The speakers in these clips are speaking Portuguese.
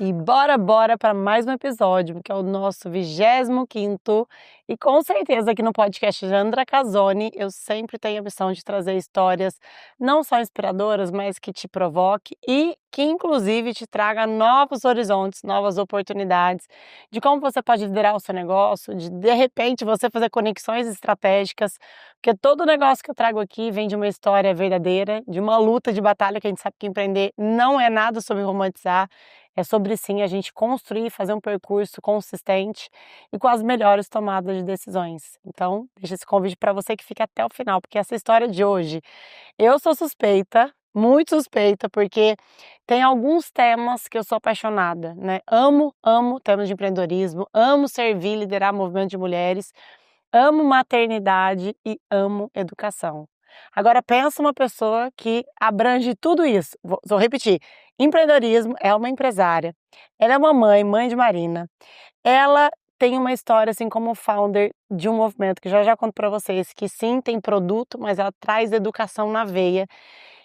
E bora para mais um episódio, que é o nosso 25º, e com certeza aqui no podcast de Andra Casoni, eu sempre tenho a missão de trazer histórias não só inspiradoras, mas que te provoque e que inclusive te traga novos horizontes, novas oportunidades, de como você pode liderar o seu negócio, de repente você fazer conexões estratégicas, porque todo negócio que eu trago aqui vem de uma história verdadeira, de uma luta de batalha, que a gente sabe que empreender não é nada sobre romantizar, é sobre sim a gente construir e fazer um percurso consistente e com as melhores tomadas de decisões. Então, deixa esse convite para você que fique até o final, porque essa história de hoje, eu sou suspeita, muito suspeita, porque tem alguns temas que eu sou apaixonada, né? Amo temas de empreendedorismo, amo servir, liderar movimento de mulheres, amo maternidade e amo educação. Agora pensa uma pessoa que abrange tudo isso. Vou repetir. Empreendedorismo, é uma empresária. Ela é uma mãe de Marina. Ela tem uma história assim como founder de um movimento que já conto para vocês, que sim, tem produto, mas ela traz educação na veia.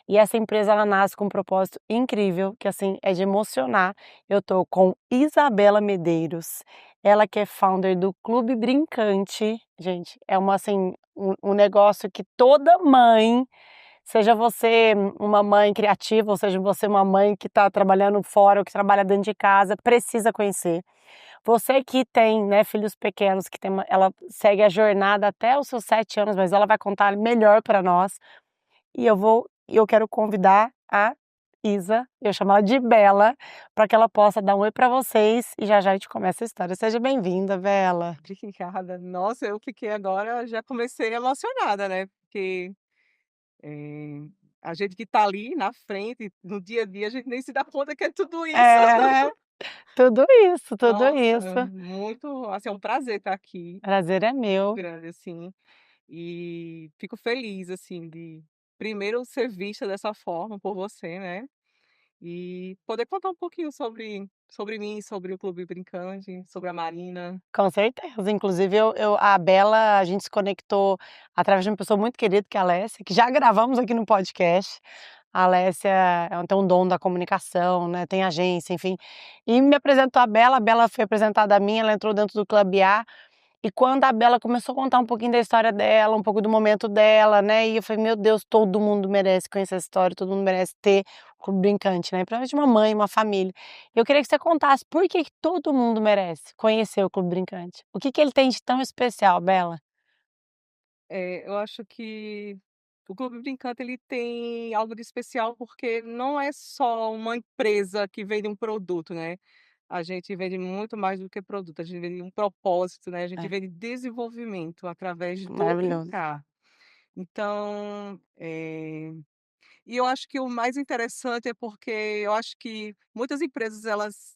E essa empresa ela nasce com um propósito incrível, que assim é de emocionar. Eu tô com Isabela Medeiros, ela que é founder do Clube Brincante. Gente, é uma assim um negócio que toda mãe, seja você uma mãe criativa, ou seja você uma mãe que está trabalhando fora ou que trabalha dentro de casa, precisa conhecer. Você que tem, né, filhos pequenos, que tem ela segue a jornada até os seus 7 anos, mas ela vai contar melhor para nós. E eu quero convidar a Isa, eu chamo ela de Bela, para que ela possa dar um oi para vocês e já a gente começa a história. Seja bem-vinda, Bela. Obrigada. Nossa, eu fiquei agora, já comecei emocionada, né, porque, eh, a gente que tá ali na frente, no dia a dia, a gente nem se dá conta que é tudo isso. É, tudo isso, tudo isso. Nossa, muito assim, é um prazer estar aqui, Prazer é muito meu. grande, assim, e fico feliz, assim, de primeiro ser vista dessa forma por você, né, e poder contar um pouquinho sobre mim, sobre o Clube Brincante, sobre a Marina. Com certeza. Inclusive, a Bela, a gente se conectou através de uma pessoa muito querida, que é a Alessia, que já gravamos aqui no podcast. A Alessia tem um dom da comunicação, né? Tem agência, enfim. E me apresentou a Bela foi apresentada a mim, ela entrou dentro do Clube A. E quando a Bela começou a contar um pouquinho da história dela, um pouco do momento dela, né? E eu falei, meu Deus, todo mundo merece conhecer essa história, todo mundo merece ter o Clube Brincante, né? Principalmente uma mãe, uma família. Eu queria que você contasse por que todo mundo merece conhecer o Clube Brincante. O que ele tem de tão especial, Bela? Eu acho que o Clube Brincante ele tem algo de especial, porque não é só uma empresa que vende um produto, né. A gente vende muito mais do que produto, a gente vende um propósito, né, a gente É, vende desenvolvimento através do maravilhoso. brincar. Então, e eu acho que o mais interessante é porque eu acho que muitas empresas elas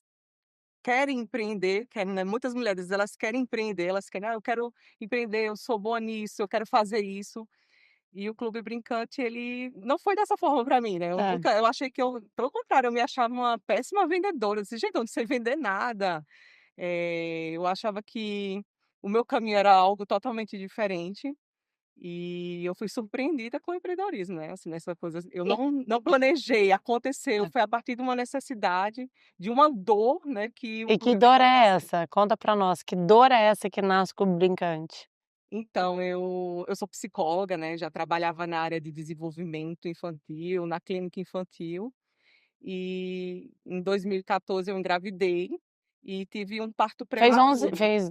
querem empreender, querem, né, muitas mulheres elas querem empreender, elas querem: "Ah, eu quero empreender, eu sou boa nisso, eu quero fazer isso". E o Clube Brincante, ele não foi dessa forma para mim, né, É, eu achei que pelo contrário, eu me achava uma péssima vendedora, eu disse: "Gente, eu não sei vender nada". Eu achava que o meu caminho era algo totalmente diferente, e eu fui surpreendida com o empreendedorismo, né, assim, nessa coisa eu e, não planejei, aconteceu, é. foi a partir de uma necessidade, de uma dor, né, que o E que Clube dor Brincante é nasceu. essa? Conta pra nós, que dor é essa que nasce com o Clube Brincante? Então, eu sou psicóloga, né, já trabalhava na área de desenvolvimento infantil, na clínica infantil, e em 2014 eu engravidei e tive um parto Fez 11, prematuro. fez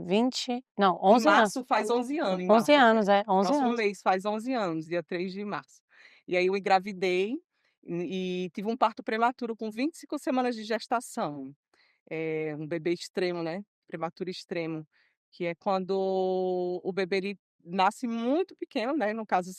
20, não, Em 11 anos. março faz 11 anos, em 11 março. anos, é, 11 Próximo anos. mês faz 11 anos, dia 3 de março. E aí eu engravidei e tive um parto prematuro com 25 semanas de gestação. Um bebê extremo, né, prematuro extremo, que é quando o bebê ele nasce muito pequeno, né, no caso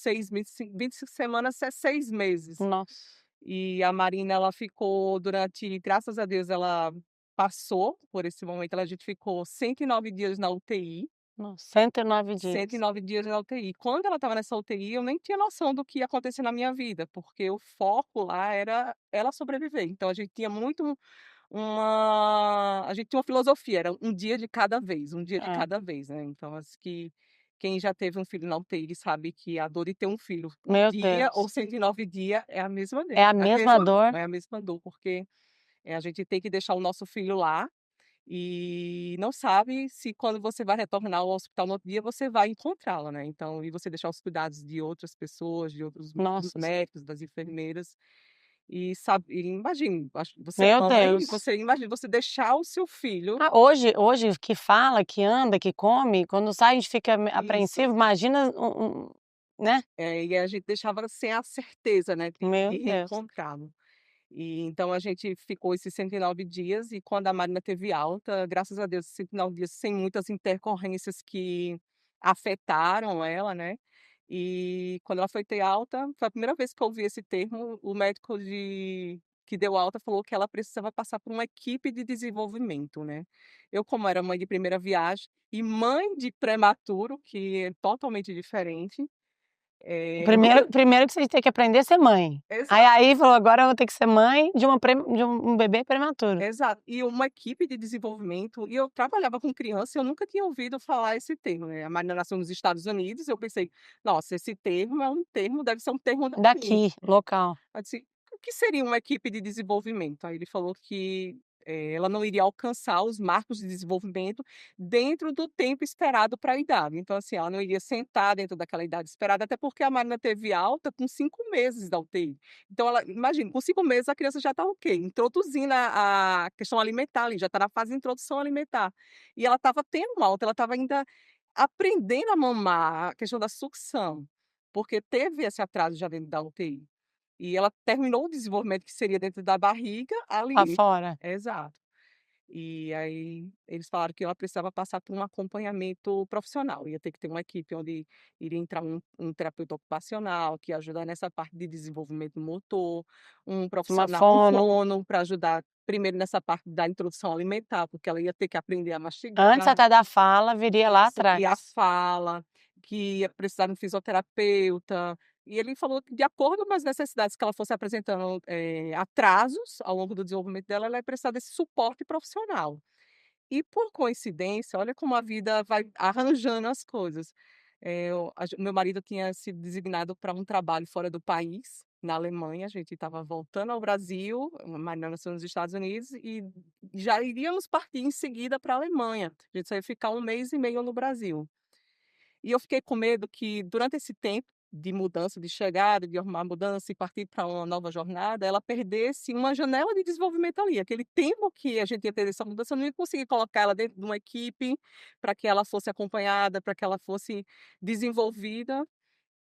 25 semanas é 6 meses. Nossa. E a Marina ela ficou durante, graças a Deus ela passou por esse momento, a gente ficou 109 dias na UTI, Nossa, 109 cento e dias. nove dias na UTI. Quando ela estava nessa UTI, eu nem tinha noção do que ia acontecer na minha vida, porque o foco lá era ela sobreviver. Então a gente tinha muito a gente tinha uma filosofia, era um dia de cada vez, um dia de É. cada vez, né. Então acho que quem já teve um filho na UTI sabe que a dor de ter um filho um Meu dia ou Deus. 109 dia é a mesma É a é a mesma mesma dor? é a mesma dor, porque A gente tem que deixar o nosso filho lá e não sabe se quando você vai retornar ao hospital no outro dia, você vai encontrá-la, né. Então e você deixar os cuidados de outras pessoas, de outros dos Nossa, médicos, das enfermeiras, e imagine, acho que você é meu mãe, Deus. você imagina você deixar o seu filho. Ah, hoje que fala, que anda, que come, quando sai a gente fica me Isso. apreensivo, imagina né. E a gente deixava sem a certeza, né, de Meu Deus. reencontrá-lo. E então a gente ficou esses 109 dias e quando a Marina teve alta, graças a Deus, 109 dias sem muitas intercorrências que afetaram ela, né. E quando ela foi ter alta, foi a primeira vez que eu ouvi esse termo, o médico que deu alta falou que ela precisava passar por uma equipe de desenvolvimento, né. Eu, como era mãe de primeira viagem e mãe de prematuro, que é totalmente diferente, eu nunca. Primeiro que você tem que aprender a ser mãe. Aí falou: "Agora eu vou ter que ser mãe de um bebê prematuro". Exato. E uma equipe de desenvolvimento, e eu trabalhava com criança e eu nunca tinha ouvido falar esse termo, né. A Marina nasceu nos Estados Unidos, eu pensei: "Nossa, esse termo é um termo deve ser um termo daqui". Daqui, local. Eu disse: "O que seria uma equipe de desenvolvimento?". Aí ele falou que, ela não iria alcançar os marcos de desenvolvimento dentro do tempo esperado para a idade. Então, assim, ela não iria sentar dentro daquela idade esperada, até porque a Marina teve alta com 5 meses da UTI. Então ela imagina, com 5 meses a criança já está o quê? Introduzindo a questão alimentar ali, já está na fase de introdução alimentar. E ela estava tendo alta, ela estava ainda aprendendo a mamar, a questão da sucção, porque teve esse atraso já dentro da UTI. E ela terminou o desenvolvimento que seria dentro da barriga Lá ali. fora. Exato. E aí eles falaram que ela precisava passar por um acompanhamento profissional, ia ter que ter uma equipe onde iria entrar um terapeuta ocupacional, que ia ajudar nessa parte de desenvolvimento motor, um Uma profissional, um fono. fono para ajudar primeiro nessa parte da introdução alimentar, porque ela ia ter que aprender a Antes mastigar. até da fala, viria lá Isso, e a atrás. fala, que ia precisar de um fisioterapeuta, e ele falou que de acordo com as necessidades que ela fosse apresentando, atrasos ao longo do desenvolvimento dela, ela ia precisar desse suporte profissional. E por coincidência, olha como a vida vai arranjando as coisas, o meu marido tinha sido designado para um trabalho fora do país, na Alemanha, a gente estava voltando ao Brasil, Mariana nasceu nos Estados Unidos e já iríamos partir em seguida para a Alemanha, a gente só ia ficar 1 mês e meio no Brasil. E eu fiquei com medo que durante esse tempo de mudança, de chegada, de arrumar mudança e partir para uma nova jornada, ela perdesse uma janela de desenvolvimento ali. Aquele tempo que a gente ia ter essa mudança, eu não ia conseguir colocar ela dentro de uma equipe para que ela fosse acompanhada, para que ela fosse desenvolvida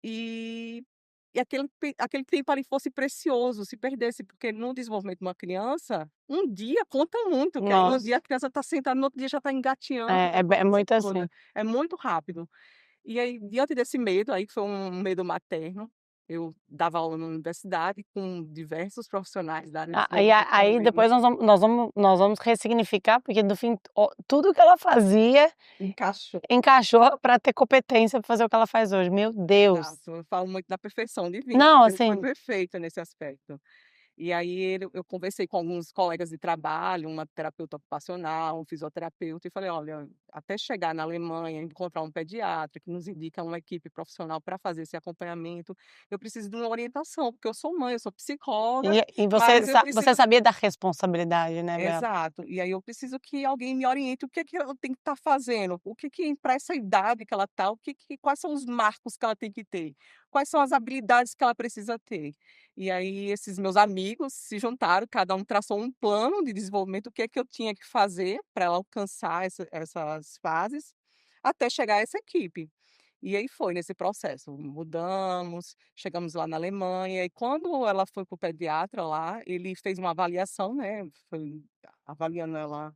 e, e aquele tempo ali fosse precioso, se perdesse, porque no desenvolvimento de uma criança, um dia conta muito, que aí um dia Nossa, a criança está sentada, no outro dia já está engateando, aquela é coisa muito assim. toda. É muito rápido. E aí, diante desse medo, aí que foi um medo materno, eu dava aula na universidade com diversos profissionais da área de desenvolvimento Aí também, depois nós vamos ressignificar, porque no fim tudo que ela fazia encaixou. encaixou para ter competência para fazer o que ela faz hoje. Meu Deus. Exato, eu falo muito da perfeição divina, Não, Deus foi assim, perfeito nesse aspecto. E aí eu conversei com alguns colegas de trabalho, uma terapeuta ocupacional, um fisioterapeuta, e falei: "Olha, até chegar na Alemanha, encontrar um pediatra que nos indica uma equipe profissional para fazer esse acompanhamento, eu preciso de uma orientação, porque eu sou mãe, eu sou psicóloga, e mas eu você preciso". sabia da responsabilidade, né, Bela? Exato. E aí eu preciso que alguém me oriente o que é que eu tenho que estar fazendo, o que que para essa idade que ela está, o que que quais são os marcos que ela tem que ter, quais são as habilidades que ela precisa ter. E aí esses meus amigos se juntaram, cada um traçou um plano de desenvolvimento, o que é que eu tinha que fazer para ela alcançar essas fases, até chegar a essa equipe. E aí foi nesse processo, mudamos, chegamos lá na Alemanha e quando ela foi para o pediatra lá, ele fez uma avaliação, né, foi avaliando ela,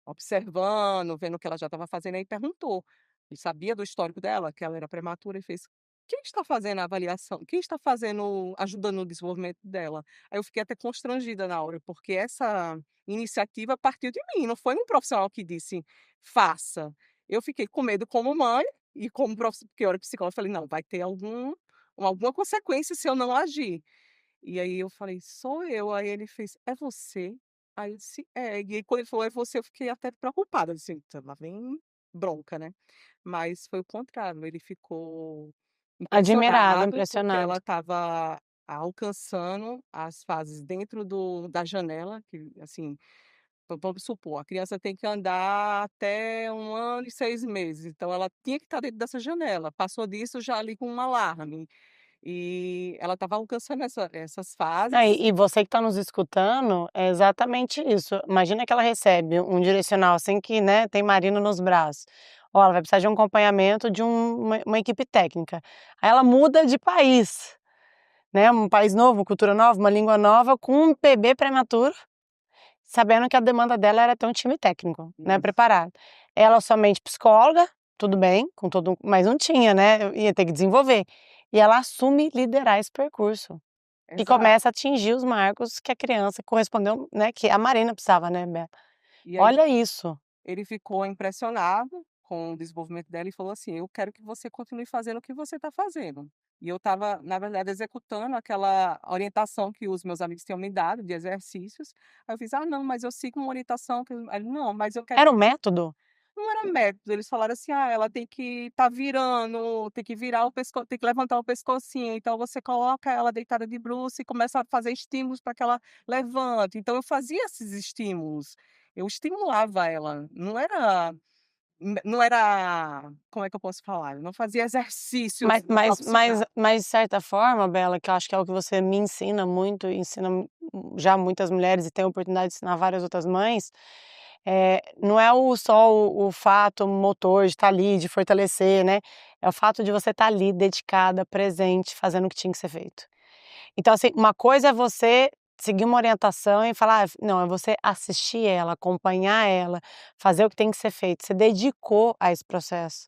observando, vendo o que ela já estava fazendo, aí perguntou, ele sabia do histórico dela, que ela era prematura e fez: "Quem está fazendo a avaliação? Quem está fazendo ajudando no desenvolvimento dela?". Aí eu fiquei até constrangida na hora, porque essa iniciativa partiu de mim, não foi um profissional que disse: "Faça". Eu fiquei com medo como mãe e como porque eu era psicóloga, eu falei: "Não, vai ter alguma consequência se eu não agir". E aí eu falei: "Sou eu". Aí ele fez: "É você?". Aí eu disse: "É". E aí quando ele falou: "É você", eu fiquei até preocupada, eu disse: "Eita, lá vem bronca, né". Mas foi o contrário, ele ficou Admirado, impressionado, porque impressionado. ela estava alcançando as fases dentro da janela, que, assim, vamos supor, a criança tem que andar até 1 ano e 6 meses, então ela tinha que estar dentro dessa janela, passou disso já ali com um alarme, e ela estava alcançando essas Não, fases. e você que está nos escutando, é exatamente isso. Imagina que ela recebe um direcional assim que, né, tem Marino nos braços. Ó, ela vai precisar de um acompanhamento de uma equipe técnica. Aí ela muda de país, né, um país novo, cultura nova, uma língua nova, com um bebê prematuro, sabendo que a demanda dela era ter um time técnico, né, Isso, preparado. Ela somente psicóloga, tudo bem, com todo, mas não tinha, né, ia ter que desenvolver. E ela assume liderar esse percurso. E exato. começa a atingir os marcos que a criança correspondeu, né, que a Marina precisava, né, Bela. E aí Olha isso. ele ficou impressionado com o desenvolvimento dela e falou assim: "Eu quero que você continue fazendo o que você está fazendo". E eu estava, na verdade, executando aquela orientação que os meus amigos tinham me dado de exercícios. Aí eu fiz: "Ah, não, mas eu sigo uma orientação que", aí ele: "Não, mas eu quero". Era um método? Não era método, eles falaram assim: "Ah, ela tem que estar virando, tem que virar o pescoço, tem que levantar o pescocinho, então você coloca ela deitada de bruços e começa a fazer estímulos para que ela levante". Então eu fazia esses estímulos, eu estimulava ela, não era, como é que eu posso falar? Eu não fazia exercícios profissionais. Mas de certa forma, Bela, que eu acho que é o que você me ensina muito e ensina já muitas mulheres e tem a oportunidade de ensinar várias outras mães, não é só o fato motor de estar ali, de fortalecer, né, é o fato de você estar ali dedicada, presente, fazendo o que tinha que ser feito. Então, assim, uma coisa é você seguir uma orientação e falar: "Ah, não, é você assistir ela, acompanhar ela, fazer o que tem que ser feito". Você dedicou a esse processo,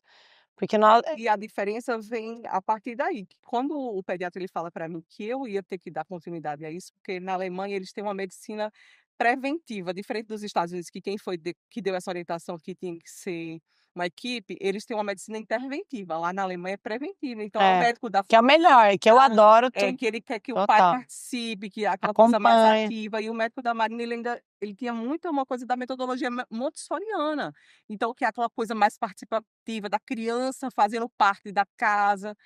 porque nós E a diferença vem a partir daí, que quando o pediatra ele fala para mim que eu ia ter que dar continuidade a isso, porque na Alemanha eles têm uma medicina preventiva, diferente dos Estados Unidos, que quem foi que deu essa orientação que tinha que ser uma equipe, eles têm uma medicina interventiva, lá na Alemanha é preventiva, então é o é, médico da que é o melhor, que eu família, adoro que ele quer que o pai total, participe, que é aquela coisa mais acompanha. ativa, e o médico da Marina ele tinha muito uma coisa da metodologia montessoriana, então que é aquela coisa mais participativa da criança fazendo parte da casa.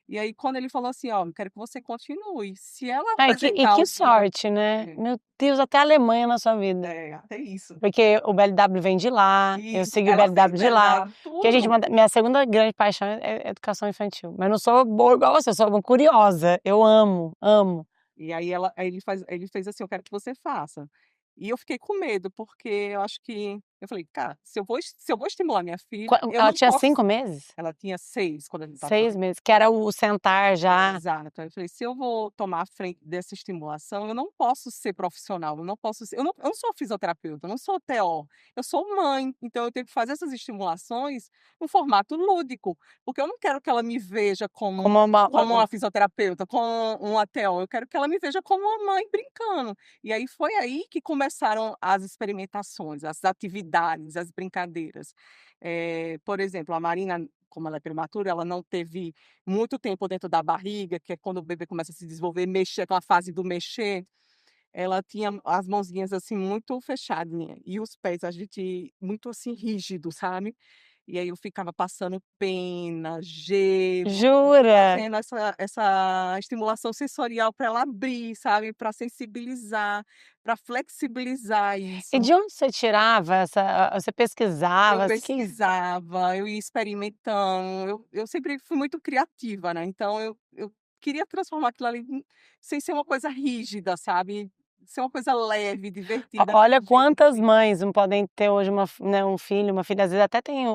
E aí quando ele falou assim: "Ó, eu quero que você continue, se ela É, e apresentar que alguma". sorte, né. É, Meu Deus, até a Alemanha na sua vida. até isso. Porque o BLW vem de lá, eu Isso, segui o ela fez BLW de lá, BLW, porque a gente tudo. minha segunda grande paixão é educação infantil, mas não sou boa igual você, eu sou uma curiosa, eu amo, amo. E aí ele fez assim: "Eu quero que você faça". E eu fiquei com medo, porque eu acho que eu falei: "Cara, se eu vou estimular minha filha, eu Ela não tinha posso". 5 meses? Ela tinha 6 quando ele estava. 6 meses, que era o sentar já. Exato. Aí eu falei: "Se eu vou tomar a frente dessa estimulação, eu não posso ser profissional, eu não posso ser, eu não sou fisioterapeuta, eu não sou TO, eu sou mãe, então eu tenho que fazer essas estimulações no formato lúdico, porque eu não quero que ela me veja como Como uma como uma fisioterapeuta, como uma TO, eu quero que ela me veja como uma mãe brincando". E aí foi aí que começaram as experimentações, as atividades, as brincadeiras. Por exemplo, a Marina, como ela é prematura, ela não teve muito tempo dentro da barriga, que é quando o bebê começa a se desenvolver, mexer, aquela fase do mexer, ela tinha as mãozinhas, assim, muito fechadinha e os pés a gente muito, assim, rígido, sabe. E aí eu ficava passando pena, gelo, jura? fazendo essa estimulação sensorial para ela abrir, sabe, para sensibilizar, para flexibilizar E isso. de onde você tirava você Eu pesquisava, você que pesquisava, eu ia experimentando, eu sempre fui muito criativa, né, então eu queria transformar aquilo ali sem ser uma coisa rígida, sabe, ser uma coisa leve, divertida, que olha a gente quantas mães não podem ter hoje né, um filho, uma filha, às vezes até tem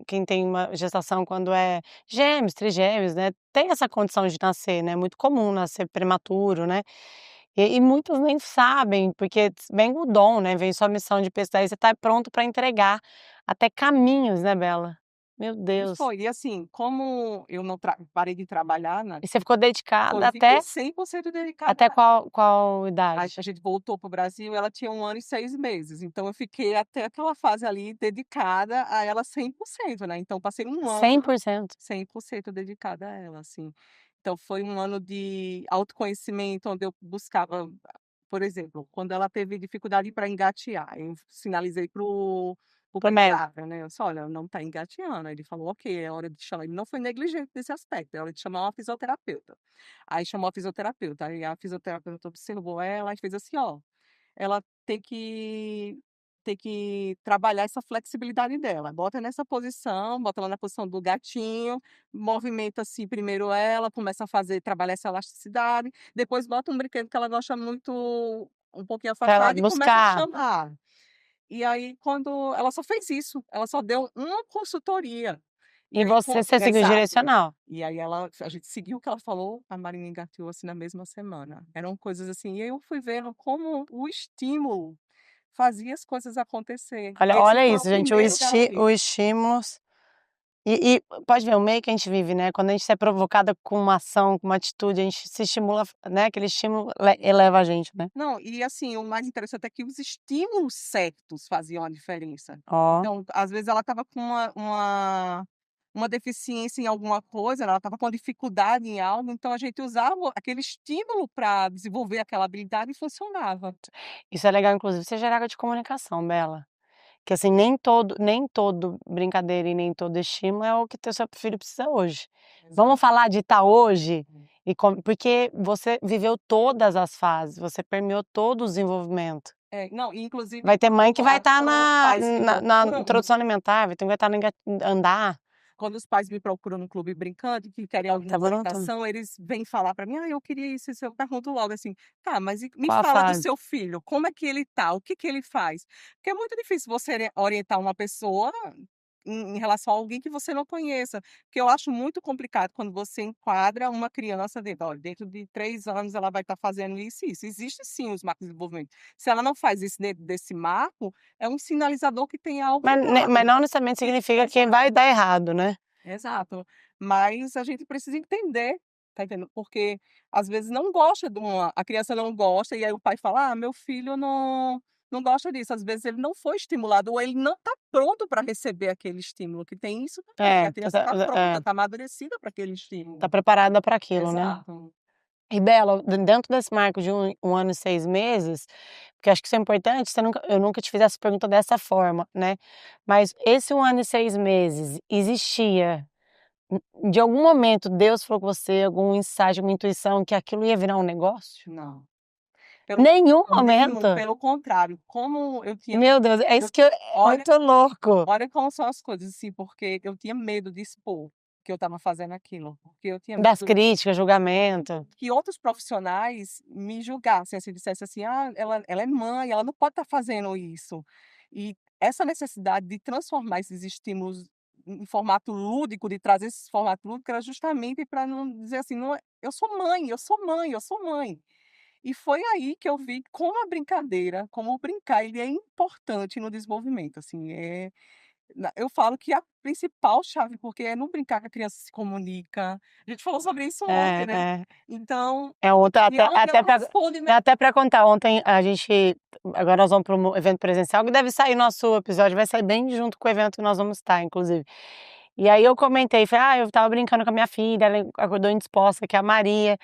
quem tem uma gestação quando é gêmeos, trigêmeos, né, tem essa condição de nascer, né, muito comum nascer prematuro, né, e muitos nem sabem, porque vem o dom, né, vem sua missão de pesquisar e você está pronto para entregar até caminhos, né, Bela? Meu e Deus. foi. E assim, como eu não parei de trabalhar, né, E você ficou dedicada eu fiquei 100% dedicada. até qual A idade? gente voltou para o Brasil, ela tinha 1 ano e 6 meses, então eu fiquei até aquela fase ali dedicada a ela 100%, né, então passei 1 ano 100%. 100% dedicada a ela, assim. Então foi um ano de autoconhecimento, onde eu buscava, por exemplo, quando ela teve dificuldade para engatear, eu sinalizei para o super Promessa. grave, né. Eu disse: "Olha, não está engateando". Aí ele falou: "Ok, é hora de chamar", ele não foi negligente nesse aspecto, é hora de chamar uma fisioterapeuta. Aí chamou a fisioterapeuta, aí a fisioterapeuta observou ela e fez assim: "Ó, ela tem que trabalhar essa flexibilidade dela. Bota nessa posição, bota ela na posição do gatinho, movimenta, assim, primeiro ela, começa a fazer trabalhar essa elasticidade, depois bota um brinquedo que ela gosta muito, um pouquinho Pra ela afastado e começa a buscar. chamar". E aí quando ela só fez isso, ela só deu uma consultoria. E E aí você seguiu exato. direcional. E aí a gente seguiu o que ela falou, a Marina engateou, assim, na mesma semana. Eram coisas assim, e aí eu fui vendo como o estímulo fazia as coisas acontecer. Olha Esse olha foi o isso, gente, o primeiro gatilho. estímulos e pode ver o meio que a gente vive, né, quando a gente é provocada com uma ação, com uma atitude, a gente se estimula, né, aquele estímulo eleva a gente, né. Não, e assim, o mais interessante é que os estímulos certos faziam a diferença. Ó, Então, às vezes ela estava com uma deficiência em alguma coisa, ela estava com dificuldade em algo, então a gente usava aquele estímulo para desenvolver aquela habilidade e funcionava. isso é legal inclusive você gerar área de comunicação, Bela. Que assim, nem todo brincadeira e nem todo estímulo é o que teu seu filho precisa hoje. Vamos Exato. falar de estar hoje e porque você viveu todas as fases, você permeou todo o desenvolvimento. É, não, e inclusive Vai ter mãe que vai estar quando os pais me na procuram introdução alimentar, vai ter que vai estar no andar, quando os pais me procuram no clube brincando, que querem tá alguma pronto? orientação, eles vêm falar para mim: "Ah, eu queria isso, isso". Eu pergunto logo assim: "Tá, mas me Qual a fala do fase? seu filho, como é que ele tá? O que que ele faz?". Porque é muito difícil você orientar uma pessoa em relação a alguém que você não conheça, porque eu acho muito complicado quando você enquadra uma criança dentro: "Olha, dentro de 3 anos ela vai estar fazendo isso e isso". Existe sim os marcos de desenvolvimento. Se ela não faz isso dentro desse marco, é um sinalizador que tem algo Mas errado. não necessariamente significa que vai dar errado, né. Exato. Mas a gente precisa entender, tá entendendo? Porque às vezes não gosta de uma a criança não gosta e aí o pai fala: "Ah, meu filho não gosta disso". Às vezes ele não foi estimulado ou ele não está pronto para receber aquele estímulo, que tem isso também, que É, a criança está pronta, é, está amadurecida para aquele tá estímulo. preparada para aquilo, né. Exato. E Bela, dentro desse marco de um ano e 6 meses, porque acho que isso é importante, eu nunca te fiz essa pergunta dessa forma, né, mas esse 1 ano e 6 meses existia, de algum momento Deus falou com você, algum insight, alguma intuição que aquilo ia virar um negócio? Não. Pelo Nenhum nenhum, momento? pelo contrário, como eu tinha Meu Deus, é eu isso que é olha muito louco. olha como são as coisas, assim, porque eu tinha medo de expor que eu estava fazendo aquilo, porque eu tinha Das medo críticas, julgamento. que outros profissionais me julgassem, assim, dissessem assim: "Ah, ela é mãe, ela não pode estar fazendo isso". E essa necessidade de transformar esses estímulos em formato lúdico, de trazer esse formato lúdico, era justamente para não dizer assim: "Não é eu sou mãe, eu sou mãe, eu sou mãe". E foi aí que eu vi como a brincadeira, como o brincar, ele é importante no desenvolvimento, assim, eu falo que a principal chave, porque é no brincar que a criança se comunica. A gente falou sobre isso ontem, É, né. é. Então, É ontem e ela responde me até pra contar, ontem a gente agora nós vamos para um evento presencial que deve sair nosso episódio vai sair bem junto com o evento que nós vamos estar, inclusive. E aí eu comentei, falei: "Ah, eu estava brincando com a minha filha, ela acordou indisposta, que é a Maria",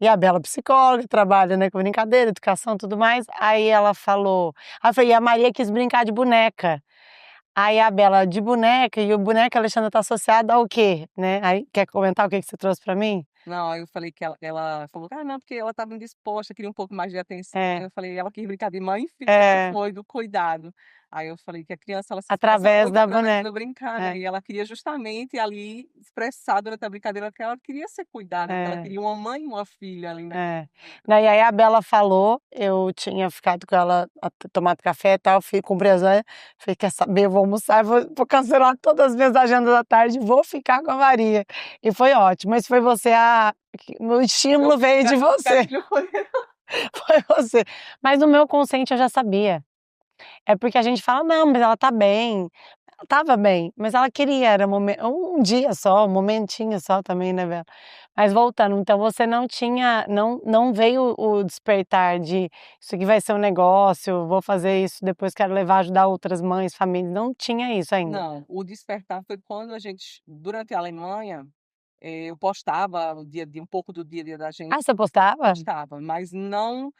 e a Bela psicóloga, trabalha, né, com brincadeira, educação, tudo mais. Aí ela falou aí eu falei: "E a Maria quis brincar de boneca". Aí a Bela: "De boneca? E o boneco, Alexandra, tá associado ao quê?", né. Aí quer comentar o que que você trouxe pra mim? não, aí eu falei que ela falou: "Ah, não, porque ela estava indisposta, queria um pouco mais de atenção". É, Eu falei: "Ela quis brincar de mãe e filha, não é, foi do cuidado". Aí eu falei que a criança ela se expressa através muito da através boneca. do brincar, né, É, e ela queria justamente ali expressar durante a brincadeira que ela queria ser cuidada, que ela é. queria uma mãe e uma filha ali naquele É. momento. Daí aí a Bela falou, eu tinha ficado com ela, tomado café e tal, fui cumprir as horas, falei: "Quer saber, eu vou almoçar, vou cancelar todas as minhas agendas da tarde, vou ficar com a Maria". E foi ótimo, mas foi você o estímulo veio de O você, gatilho foi foi você. Mas no meu consciente eu já sabia. É porque a gente fala: "Não, mas ela tá bem". Ela estava bem, mas ela queria, era um dia só, um momentinho só também, né, Bela. Mas voltando, então você não tinha não veio o despertar de: "Isso aqui vai ser um negócio, vou fazer isso, depois quero levar, ajudar outras mães, famílias", não tinha isso ainda? não, o despertar foi quando a gente durante a Alemanha, Eu postava o dia a dia, um pouco do dia a dia da gente, Ah, você postava? postava, mas não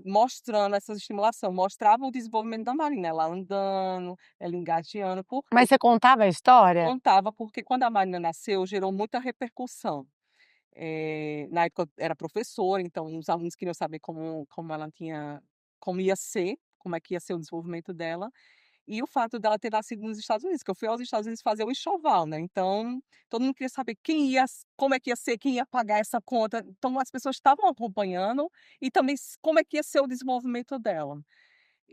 mostrando essa estimulação, mostrava o desenvolvimento da Marina, ela andando, ela engateando, por quê? Mas você contava a história? Contava, porque quando a Marina nasceu, gerou muita repercussão. Na época eu era professora, então os alunos queriam saber como ia ser, como é que ia ser o desenvolvimento dela, e o fato dela ter nascido nos Estados Unidos, que eu fui aos Estados Unidos fazer o enxoval, né, então todo mundo queria saber como é que ia ser, quem ia pagar essa conta, então as pessoas estavam acompanhando e também como é que ia ser o desenvolvimento dela.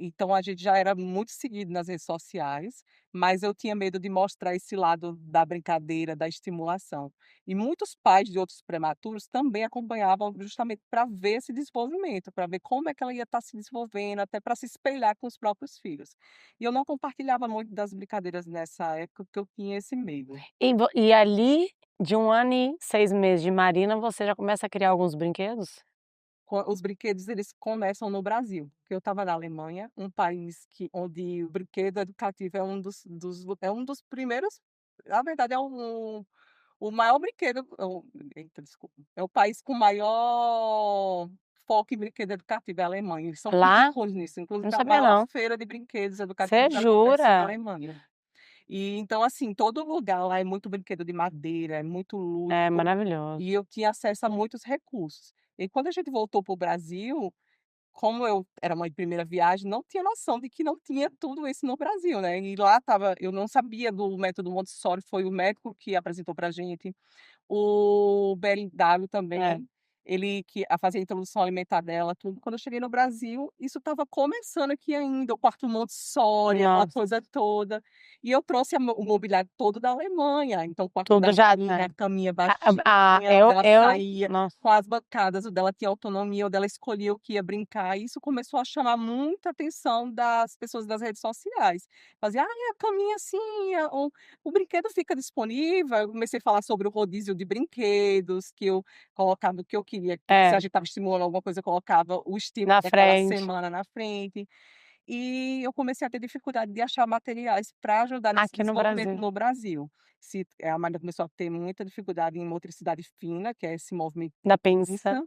Então a gente já era muito seguido nas redes sociais, mas eu tinha medo de mostrar esse lado da brincadeira, da estimulação. E muitos pais de outros prematuros também acompanhavam justamente para ver esse desenvolvimento, para ver como é que ela ia estar se desenvolvendo, até para se espelhar com os próprios filhos. E eu não compartilhava muito das brincadeiras nessa época, porque eu tinha esse medo. E ali, de 1 ano e 6 meses de Marina, você já começa a criar alguns brinquedos? Os brinquedos eles começam no Brasil, porque eu estava na Alemanha, um país onde o brinquedo educativo é um dos primeiros, na verdade o maior brinquedo, eita, desculpa, é o país com maior foco em brinquedo educativo, é a Alemanha, eles são Lá? ricos nisso, inclusive Não a sabia maior não. feira de brinquedos Você educativos acontece na jura? Alemanha. E então, assim, todo lugar lá é muito brinquedo de madeira, é muito É lúdico, maravilhoso. e eu tinha acesso a muitos recursos. E quando a gente voltou para o Brasil, como eu era mãe de primeira viagem, não tinha noção de que não tinha tudo isso no Brasil, né. E lá estava eu não sabia do método Montessori, foi o médico que apresentou pra gente. O BLW É. também, ele que a fazer a introdução alimentar dela, tudo. Quando eu cheguei no Brasil, isso estava começando aqui ainda, o quarto Montessori, aquela Nossa, coisa toda. E eu trouxe o mobiliário todo da Alemanha, então o quarto da tudo já Marina, a é. caminha A baixinha, onde ela eu saía nossa, com as bancadas, onde ela tinha autonomia, onde ela escolhia o que ia brincar. E isso começou a chamar muita atenção das pessoas das redes sociais. Fazia: "Ai, a caminha assim, o brinquedo fica disponível". Eu comecei a falar sobre o rodízio de brinquedos, que eu colocava o que eu queria, se a é, gente estava estimulando alguma coisa, eu colocava o estímulo na daquela frente. semana na frente. E eu comecei a ter dificuldade de achar materiais para ajudar nesse Aqui no desenvolvimento Brasil, no Brasil. A Amanda começou a ter muita dificuldade em motricidade fina, que é esse movimento da de pinça. pinça,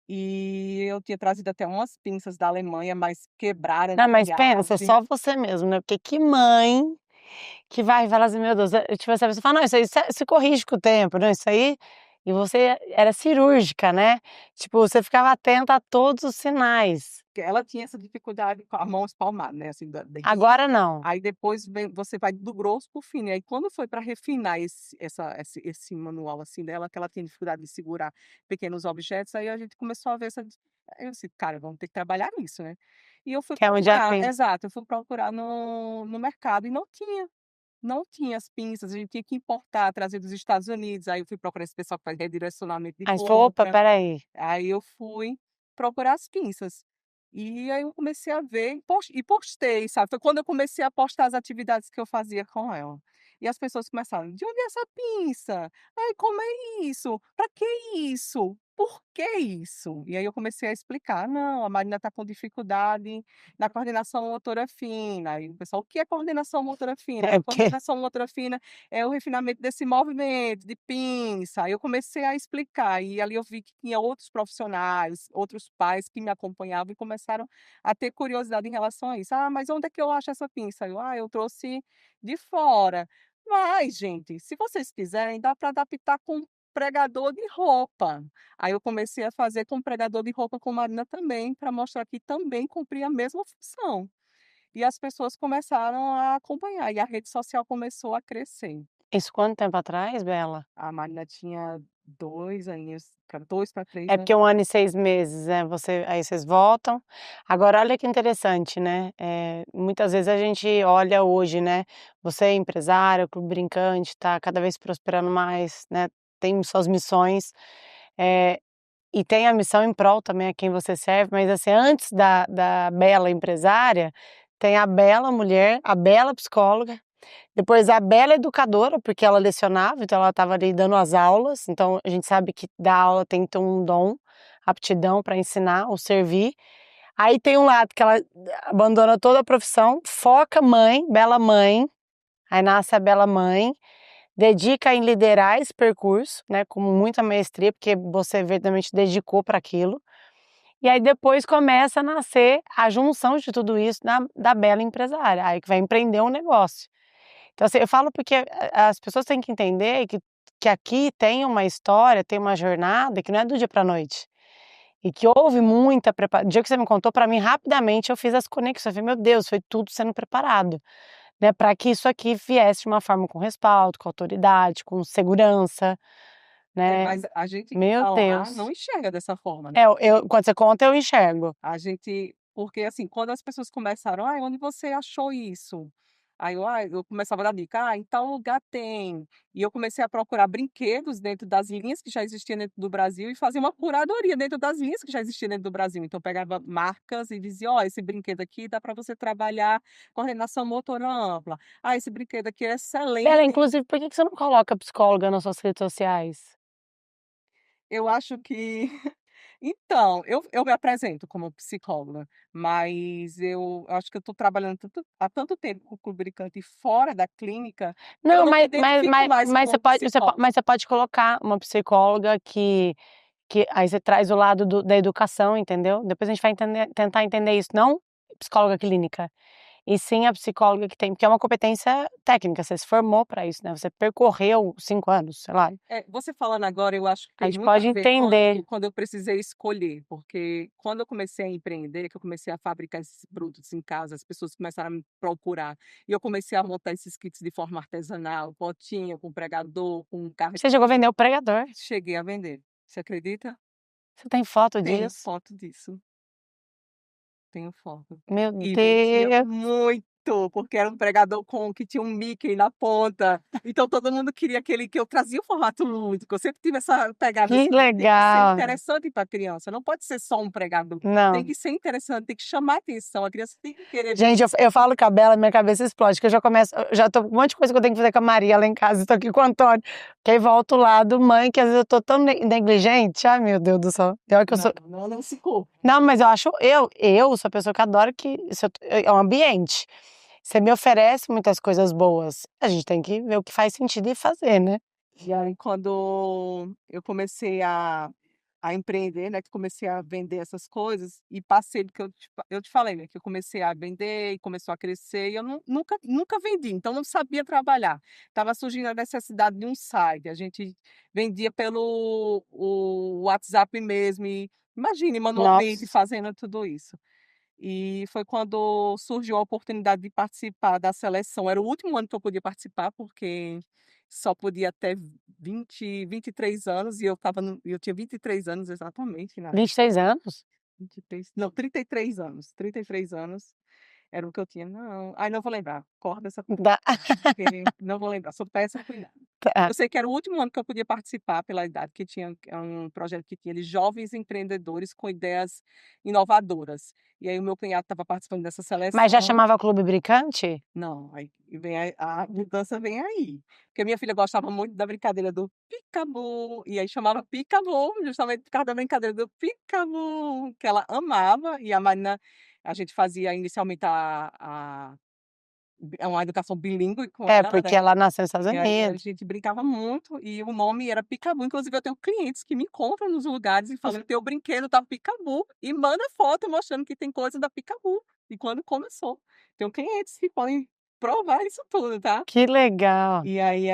e eu tinha trazido até umas pinças da Alemanha, mas quebraram Não, na mas pensa, viagem. só você mesmo, né, porque que mãe que vai falar assim: "Meu Deus", tipo assim, você fala: "Não, isso aí se corrige com o tempo, não, isso aí", e você era cirúrgica, né, tipo, você ficava atenta a todos os sinais. Que ela tinha essa dificuldade com a mão espalmada, né, assim, da Agora não. aí depois você vai do grosso para o fino, e aí quando foi para refinar esse manual, assim, dela, que ela tinha dificuldade de segurar pequenos objetos, aí a gente começou a ver aí eu disse: "Cara, vamos ter que trabalhar nisso, né". E eu fui Que é onde a procurar pin exato, eu fui procurar no mercado e não tinha as pinças, a gente tinha que importar, trazer dos Estados Unidos, aí eu fui procurar esse pessoal que faz redirecionamento de aí você falou: "Opa, compra. espera aí". Aí eu fui procurar as pinças. E aí eu comecei a ver e postei, sabe, foi quando eu comecei a postar as atividades que eu fazia com ela. E as pessoas começaram: "De onde é essa pinça? Ai, como é isso? Pra que isso? Por que isso?". E aí eu comecei a explicar: "Não, a Marina está com dificuldade na coordenação motora fina". Aí o pessoal: "O que é coordenação motora fina?". É "A porque coordenação motora fina é o refinamento desse movimento de pinça". Aí eu comecei a explicar, e ali eu vi que tinha outros profissionais, outros pais que me acompanhavam e começaram a ter curiosidade em relação a isso. "Ah, mas onde é que eu acho essa pinça?". Eu: "Ah, eu trouxe de fora". Mas, gente, se vocês quiserem, dá para adaptar com pregador de roupa. Aí eu comecei a fazer com pregador de roupa com Marina também, para mostrar que também cumpria a mesma função. E as pessoas começaram a acompanhar, e a rede social começou a crescer. isso quanto tempo atrás, Bela? A Marina tinha 2 aninhos, para 2 para 3 É anos. porque 1 ano e 6 meses, né, você aí vocês voltam. Agora olha que interessante, né, muitas vezes a gente olha hoje, né, você é empresária, o Clube Brincante tá cada vez prosperando mais, né, tem suas missões, eh, e tem a missão em prol também a quem você serve, mas assim, antes da bela empresária, tem a bela mulher, a bela psicóloga, depois a bela educadora, porque ela lecionava, então ela estava ali dando as aulas, então a gente sabe que dar aula tem que ter um dom, aptidão para ensinar ou servir. Aí tem um lado que ela abandona toda a profissão, foca mãe, bela mãe, aí nasce a bela mãe, dedica em liderar esse percurso, né, com muita maestria, porque você verdadeiramente dedicou para aquilo. E aí depois começa a nascer a junção de tudo isso da bela empresária, aí que vai empreender um negócio. Então, assim, eu falo porque as pessoas têm que entender que aqui tem uma história, tem uma jornada que não é do dia para noite. E que houve muita preparação. O dia que você me contou, para mim, rapidamente eu fiz as conexões. Eu falei, meu Deus, foi tudo sendo preparado, né, para que isso aqui viesse de uma forma com respaldo, com autoridade, com segurança, né. Mas a gente que Meu está lá Deus. não enxerga dessa forma, né. É, quando você conta, eu enxergo. A gente porque, assim, quando as pessoas começaram: "Ai, onde você achou isso?" Aí eu começava a dar dica: "Ah, em tal lugar tem". E eu comecei a procurar brinquedos dentro das linhas que já existiam dentro do Brasil e fazer uma curadoria dentro das linhas que já existiam dentro do Brasil. Então eu pegava marcas e dizia: "Ó, esse brinquedo aqui dá para você trabalhar coordenação motora ampla. Ah, esse brinquedo aqui é Bela, excelente". inclusive, por que você não coloca psicóloga nas suas redes sociais? Eu acho que então, eu me apresento como psicóloga, mas eu acho que eu estou trabalhando há tanto tempo com o lubricante fora da clínica, que eu Não, não me identifico mais mas como psicóloga. você pode colocar uma psicóloga que aí você traz o lado da educação, entendeu? Depois a gente vai tentar entender isso, não psicóloga clínica, e sim a psicóloga que tem, porque é uma competência técnica, você se formou para isso, né, você percorreu 5 anos, sei lá. Você falando agora, eu acho que A tem gente muito a pode ver entender. quando eu precisei escolher, porque quando eu comecei a empreender, que eu comecei a fabricar esses produtos em casa, as pessoas começaram a me procurar, e eu comecei a montar esses kits de forma artesanal, potinha com pregador, com carro, Você chegou a vender o pregador. cheguei a vender. Você acredita? Você tem foto Tenho disso? foto disso. Tenho foto. Meu E vendia Deus, muito, porque era um pregador com que tinha um Mickey na ponta, então todo mundo queria aquele que eu trazia o formato lúdico, eu sempre tive essa pegada que assim, tem que ser legal. interessante para a criança, não pode ser só um pregador, tem Não. que ser interessante, tem que chamar atenção, a criança tem que querer ver. Gente, eu falo com a Bela, minha cabeça explode, que eu já começo, eu já tô com um monte de coisa que eu tenho que fazer com a Maria lá em casa, estou aqui com o Antônio, que aí volta o lado mãe, que às vezes eu tô tão negligente, ai meu Deus do céu, pior que eu Não, sou. não, não se culpa. Não, mas eu acho, eu sou a pessoa que adora que é um ambiente, você me oferece muitas coisas boas, a gente tem que ver o que faz sentido e fazer, né. E aí quando eu comecei a empreender, né, que comecei a vender essas coisas e passei do que eu te falei, né, que eu comecei a vender e começou a crescer e eu nunca vendi, então não sabia trabalhar. Estava surgindo a necessidade de um site, a gente vendia pelo o WhatsApp mesmo e imagine manualmente Nossa. fazendo tudo isso. E foi quando surgiu a oportunidade de participar da seleção. Era o último ano que eu podia participar, porque só podia até 23 anos, e eu tinha 23 anos exatamente na 26 anos? 23, não, 33 anos, 33 anos era o que eu tinha. Não, ai, não vou lembrar, corta essa parte, Da porque não vou lembrar, sou péssima com idade. tá. Eu sei que era o último ano que eu podia participar pela idade, que tinha um projeto que tinha ali jovens empreendedores com ideias inovadoras. E aí o meu cunhado estava participando dessa Mas já seleção. chamava Clube Brincante? Não, aí vem a mudança vem aí, porque minha filha gostava muito da brincadeira do Peekaboo, e aí chamava Peekaboo, justamente por causa da brincadeira do Peekaboo, que ela amava, e a Marina a gente fazia inicialmente uma educação bilíngue com É, ela, porque né. ela nasceu nos Estados E aí a Unidos. gente brincava muito e o nome era Peekaboo, inclusive eu tenho clientes que me encontram nos lugares e falam: "Teu brinquedo tá Peekaboo", e manda foto mostrando que tem coisa da Peekaboo, e quando começou. Tenho clientes que podem provar isso tudo, tá. Que legal. E aí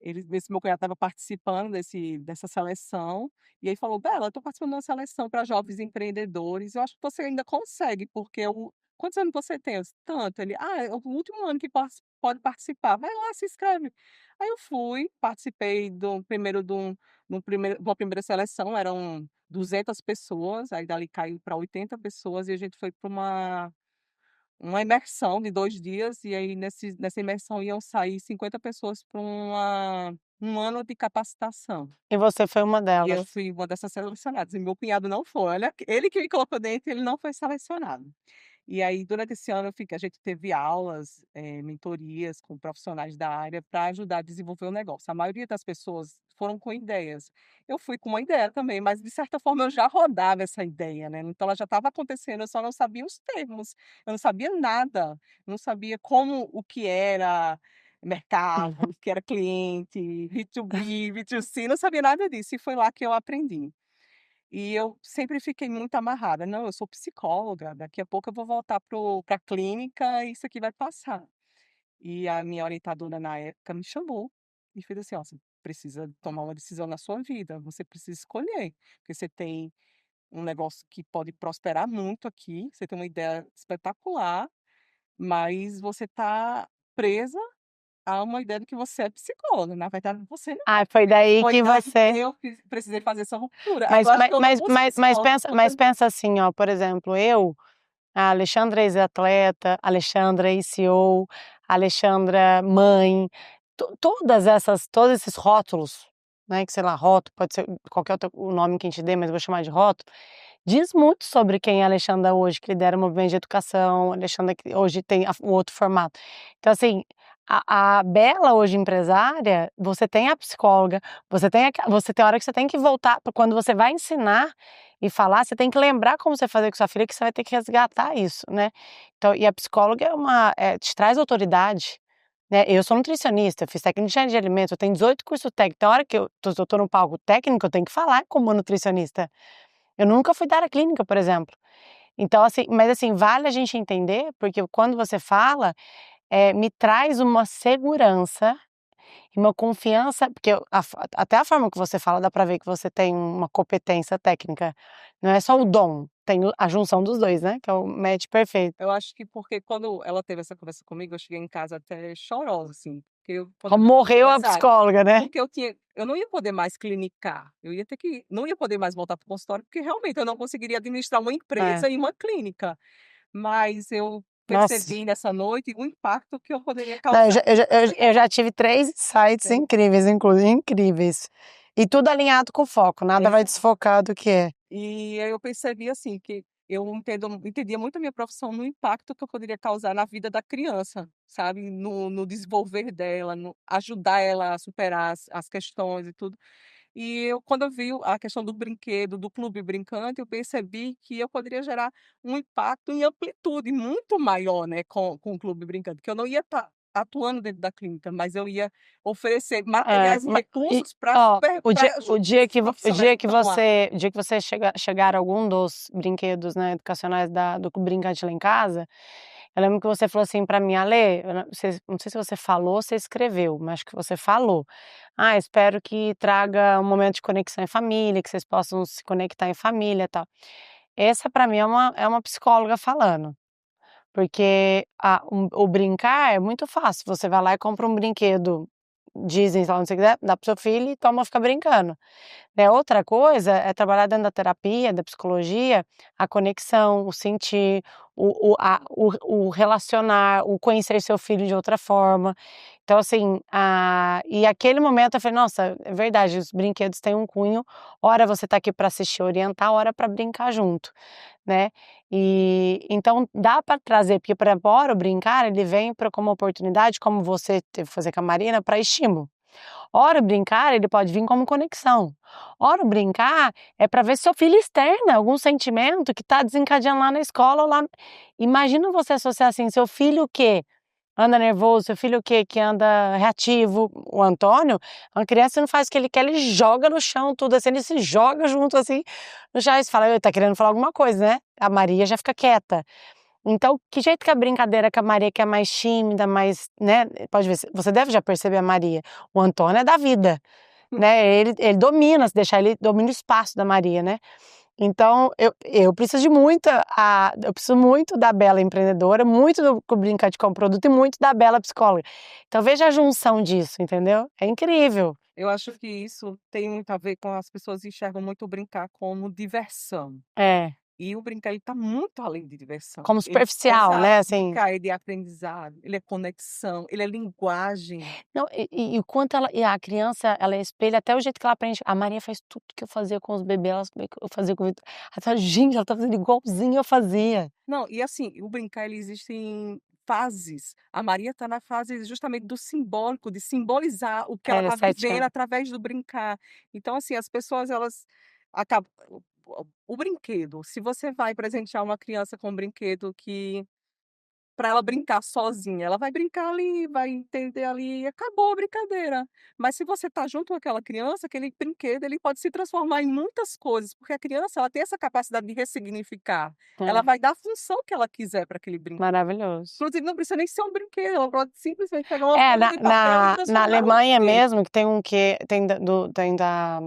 esse meu cunhado estava participando dessa seleção, e aí falou: "Bela, eu estou participando de uma seleção para jovens empreendedores, eu acho que você ainda consegue, porque o quantos anos você tem?" Eu disse: "Tanto". Ele: "Ah, é o último ano que pode participar, vai lá, se inscreve". Aí eu fui, participei do primeiro de um no primeiro de uma primeira seleção, eram 200 pessoas, aí dali caiu para 80 pessoas e a gente foi para uma imersão de 2 dias, e aí nessa imersão iam sair 50 pessoas para um ano de capacitação. E você foi uma E eu delas. fui uma dessas selecionadas, e meu cunhado não foi, olha, ele que me colocou dentro, ele não foi selecionado. E aí durante esse ano a gente teve aulas, mentorias com profissionais da área para ajudar a desenvolver o negócio. A maioria das pessoas foram com ideias. Eu fui com uma ideia também, mas de certa forma eu já rodava essa ideia, né, então ela já estava acontecendo, eu só não sabia os termos, eu não sabia nada, não sabia como o que era, mercado, o que era cliente, B2B, B2C, não sabia nada disso, e foi lá que eu aprendi. E eu sempre fiquei muito amarrada: "Não, eu sou psicóloga, daqui a pouco eu vou voltar pra clínica e isso aqui vai passar". E a minha orientadora na época me chamou e fez assim: "Ó, você precisa tomar uma decisão na sua vida, você precisa escolher, porque você tem um negócio que pode prosperar muito aqui, você tem uma ideia espetacular, mas você está presa a uma ideia de que você é psicóloga, na verdade você não Ah, é". foi daí Foi que daí que você eu precisei fazer essa ruptura. Aí eu mas acho mas que eu não mas busco mas mas psicólogo pensa por mas conta pensa assim, ó, por exemplo, eu, a Alexandra ex-atleta, Alexandra ex-CEO, Alexandra mãe, todos esses rótulos, né, que sei lá, rótulo pode ser qualquer outro o nome que a gente dê, mas eu vou chamar de rótulo, diz muito sobre quem é a Alexandra hoje, que lidera o movimento de educação, a Alexandra que hoje tem o outro formato. Então assim, a Bela hoje empresária, você tem a psicóloga, você tem hora que você tem que voltar, quando você vai ensinar e falar, você tem que lembrar como você fazer com sua filha, que você vai ter que resgatar isso, né. Então e a psicóloga te traz autoridade, né. Eu sou nutricionista, eu fiz técnica de engenharia de alimentos, eu tenho 18 cursos técnicos, então a hora que eu tô no palco técnico, eu tenho que falar como nutricionista. Eu nunca fui dar a clínica, por exemplo. Então assim, mas assim, vale a gente entender, porque quando você fala, me traz uma segurança e uma confiança, porque até a forma que você fala dá pra ver que você tem uma competência técnica, não é só o dom, tem a junção dos 2, né, que é o match perfeito. eu acho que porque quando ela teve essa conversa comigo, eu cheguei em casa até chorosa, assim, porque eu quando Como morreu a exato, psicóloga, né. porque eu não ia poder mais clinicar, eu ia ter que não ia poder mais voltar para o consultório, porque realmente eu não conseguiria administrar uma É. empresa e uma clínica, mas eu Nossa. percebi nessa noite o impacto que eu poderia Não, causar. eu já tive 3 sites incríveis, inclusive incríveis. E tudo alinhado com foco, nada vai Exato. desfocar do que é. E aí eu percebi, assim, que eu entendia muito a minha profissão no impacto que eu poderia causar na vida da criança, sabe, no desenvolver dela, no ajudar ela a superar as questões e tudo. E eu quando eu vi a questão do brinquedo, do clube brincante, eu percebi que eu poderia gerar um impacto em amplitude muito maior, né, com o clube brincante, que eu não ia estar atuando dentro da clínica, mas eu ia oferecer É, materiais e ma e recursos para ó, ajudar esses profissionais que estão lá. o dia que você chegar algum dos brinquedos, né, educacionais do Brincante lá em casa, eu lembro que você falou assim pra mim: "Ale", eu não sei se você falou ou você escreveu, mas acho que você falou: "Ah, espero que traga um momento de conexão em família, que vocês possam se conectar em família, tal". Essa pra mim é uma psicóloga falando. Porque o brincar é muito fácil, você vai lá e compra um brinquedo Disney, sei lá, onde você quiser, dá para o seu filho e toma, fica brincando. Né, outra coisa é trabalhar dentro da terapia, da psicologia, a conexão, o sentir, o relacionar, o conhecer seu filho de outra forma. Então assim, e aquele momento eu falei: "Nossa, é verdade, os brinquedos têm um cunho, ora você está aqui para assistir, orientar, ora para brincar junto", né. E então dá para trazer, porque para embora o brincar, ele vem pra como oportunidade, como você teve que fazer com a Marina, para estímulo. Ora o brincar, ele pode vir como conexão. Ora o brincar é para ver se seu filho externa algum sentimento que está desencadeando lá na escola ou lá, imagina você associar assim, seu filho que anda nervoso, seu filho que anda reativo, o Antônio, uma criança não faz o que ele quer, ele joga no chão tudo assim, ele se joga junto assim no chão, e você fala: "Ele tá querendo falar alguma coisa, né?". A Maria já fica quieta. Então, que jeito que a brincadeira com a Maria, que é mais tímida, mais, né, pode ver, você deve já perceber a Maria, o Antônio é da vida, né, ele domina, se deixar ele domina o espaço da Maria, né. Então eu preciso muito da Bela empreendedora, muito do Brincar de como produto e muito da Bela psicóloga. Então veja a junção disso, entendeu. É incrível. Eu acho que isso tem muito a ver com as pessoas enxergam muito o brincar como diversão. É, E o brincar ele está muito além de diversão. como Ele superficial, exato, né, assim. brincar ele é aprendizado, ele é conexão, ele é linguagem. Não, e o quanto a criança, ela espelha até o jeito que ela aprende. A Maria faz tudo que eu fazia com os bebês, eu fazia com o Vitor. Ela fala: "Gente, ela tá fazendo igualzinho eu fazia". Não, e assim, o brincar ele existe em fases. A Maria está na fase justamente do simbólico, de simbolizar o que ela É, está 7 vivendo anos. através do brincar. Então assim, as pessoas elas acabam o brinquedo, se você vai presentear uma criança com um brinquedo que para ela brincar sozinha. Ela vai brincar ali, vai entender ali e acabou a brincadeira. Mas se você está junto com aquela criança, aquele brinquedo ele pode se transformar em muitas coisas, porque a criança ela tem essa capacidade de ressignificar. Ela É, vai dar a função que ela quiser para aquele brinquedo. maravilhoso. Inclusive não precisa nem ser um brinquedo, ela pode simplesmente pegar uma É, folha na de papel e na transformar num Alemanha brinquedo. mesmo, que tem um que tem da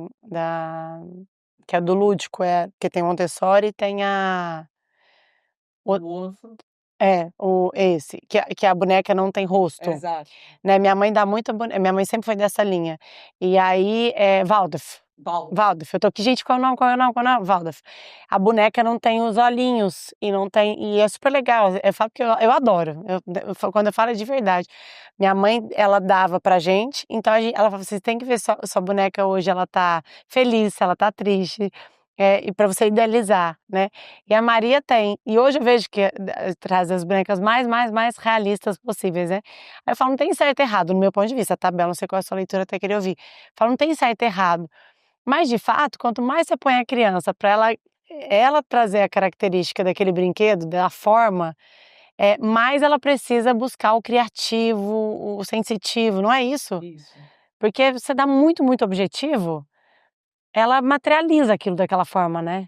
que é do lúdico, que tem Montessori e tem o O outro esse, que a boneca não tem rosto. exato, Né, minha mãe dá muita minha mãe sempre foi dessa linha. E aí, Waldorf. Baldor. Waldorf, eu tô aqui: "Gente, qual é o nome, qual é o nome, qual é o nome?" Waldorf. A boneca não tem os olhinhos e não tem e é super legal, eu falo que eu adoro, quando eu falo é de verdade. Minha mãe, ela dava pra gente, então ela falava: "Vocês têm que ver sua boneca hoje, ela tá feliz, se ela tá triste", e pra você idealizar, né. E a Maria tem, e hoje eu vejo que traz as bonecas mais realistas possíveis, né. Aí eu falo: "Não tem certo e errado", no meu ponto de vista, tá, Bela, não sei qual é a sua leitura, até queria ouvir. Falo: "Não tem certo e errado", mas de fato, quanto mais você põe a criança para ela trazer a característica daquele brinquedo, da forma, mais ela precisa buscar o criativo, o sensitivo, não é isso? Isso. Porque você dá muito objetivo, ela materializa aquilo daquela forma, né.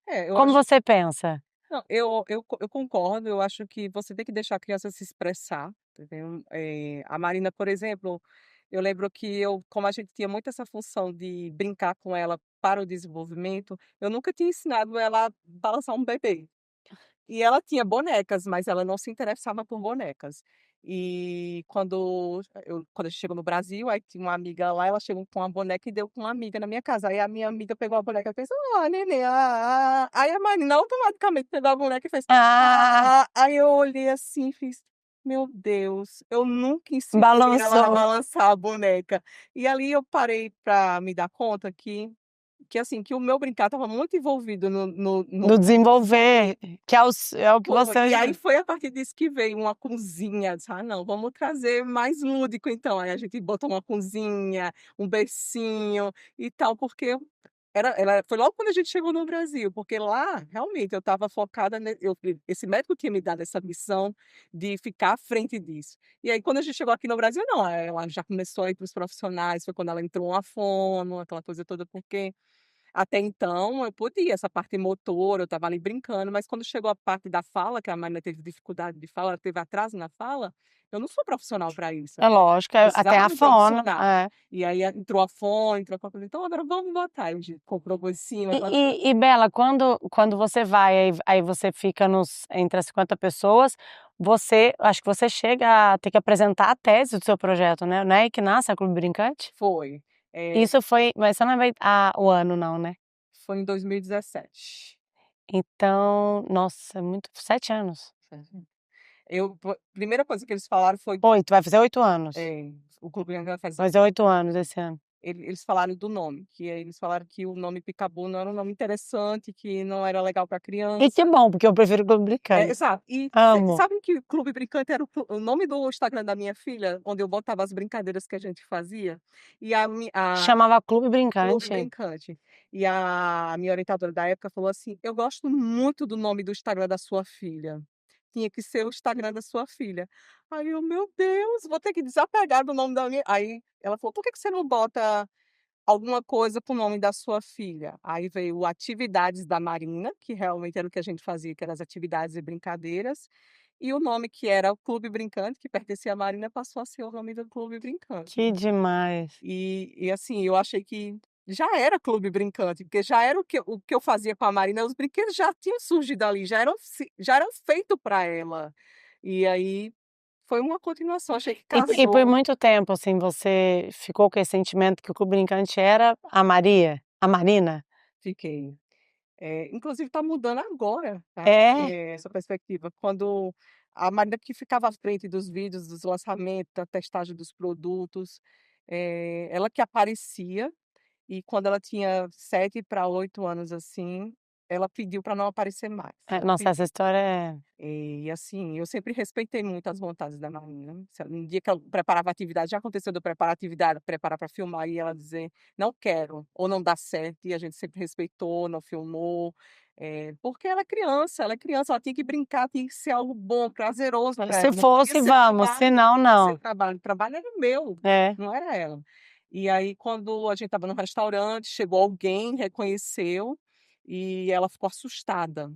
É, eu Como acho você pensa? não, eu concordo, eu acho que você tem que deixar a criança se expressar, entendeu. A Marina, por exemplo, eu lembro que como a gente tinha muito essa função de brincar com ela para o desenvolvimento, eu nunca tinha ensinado ela a balançar um bebê. E ela tinha bonecas, mas ela não se interessava por bonecas. E quando a gente chegou no Brasil, aí tinha uma amiga lá, ela chegou com uma boneca e deu com uma amiga na minha casa. Aí a minha amiga pegou a boneca e fez: "Ah, neném, ah, ah". Aí a Marina automaticamente pegou a boneca e fez: Ah, "Ah, ah". Aí eu olhei assim e fiz: "Meu Deus, eu nunca ensinei ela a balançou. balançar a boneca". E ali eu parei para me dar conta que assim, que o meu brincar estava muito envolvido no Do desenvolver, desenvolvimento. que é o que Foi, você e aí foi a partir disso que veio uma cozinha, disse: "Ah não, vamos trazer mais lúdico então", aí a gente botou uma cozinha, um bercinho e tal, porque ela foi logo quando a gente chegou no Brasil, porque lá, realmente, eu estava focada esse médico tinha me dado essa missão de ficar à frente disso. E aí quando a gente chegou aqui no Brasil não, ela já começou a ir para os profissionais, foi quando ela entrou uma fono, aquela coisa toda, porque até então eu podia, essa parte motora, eu estava ali brincando, mas quando chegou a parte da fala, que a Marina teve dificuldade de fala, ela teve atraso na fala, eu não sou profissional para isso. é lógico, até Precisava a de um fono, profissional. E aí entrou a fone, entrou a coisa, então agora vamos botar. Aí a gente comprou por cima, aquela coisa. E Bela, quando você vai, aí você fica entre as 50 pessoas, você acho que você chega a ter que apresentar a tese do seu projeto, né, não é aí que nasce a Clube Brincante? Foi. Isso foi, mas você não vai o ano não, né? Foi em 2017. Então, nossa, muito 7 anos. Primeira coisa que eles falaram foi, 8, vai fazer 8 anos. o clube vai Vai fazer fazer 8 anos esse ano. eles falaram do nome, que aí eles falaram que o nome Peekaboo não era um nome interessante, que não era legal para E que criança. bom, porque eu prefiro Clube É, Brincante. exato. E Amo. sabe que o Clube Brincante era o nome do Instagram da minha filha, onde eu botava as brincadeiras que a gente fazia? E a Chamava Clube Clube Brincante. Brincante. E a minha orientadora da época falou assim: "Eu gosto muito do nome do Instagram da sua filha. Tinha que ser o Instagram da sua filha". Aí eu: "Meu Deus, vou ter que desapegar do nome da minha". Aí ela falou: "Por que que você não bota alguma coisa com o nome da sua filha?". Aí veio Atividades da Marina, que realmente era o que a gente fazia, que eram as atividades e brincadeiras, e o nome que era o Clube Brincante, que pertencia à Marina, passou a ser o nome do Clube Brincante. Que demais. E assim, eu achei que já era Clube Brincante, porque já era o que eu fazia com a Marina, os brinquedos já tinham surgido ali, já eram feito para ela. E aí, foi uma continuação, achei que E por casou. muito tempo, assim, você ficou com esse sentimento que o Clube Brincante era a Maria, a Marina? Fiquei. Inclusive está mudando agora, tá, É? essa perspectiva. Quando a Marina que ficava à frente dos vídeos, dos lançamentos, da testagem dos produtos, ela que aparecia. E quando ela tinha 7 para 8 anos, assim, ela pediu para não aparecer mais, ela Nossa, essa pediu. história é E assim, eu sempre respeitei muito as vontades da Marina. Se ela um dia que ela preparava atividade, já aconteceu de eu preparar atividade, preparar para filmar e ela dizer: "Não quero", ou não dá certo, e a gente sempre respeitou, não filmou. Porque ela é criança, ela tinha que brincar, tinha que ser algo bom, prazeroso para Se ela, não podia fosse, ser vamos, se trabalho, não não, podia ser não. trabalho, o trabalho era meu, É. não era ela. E aí quando a gente estava no restaurante, chegou alguém, reconheceu, e ela ficou assustada.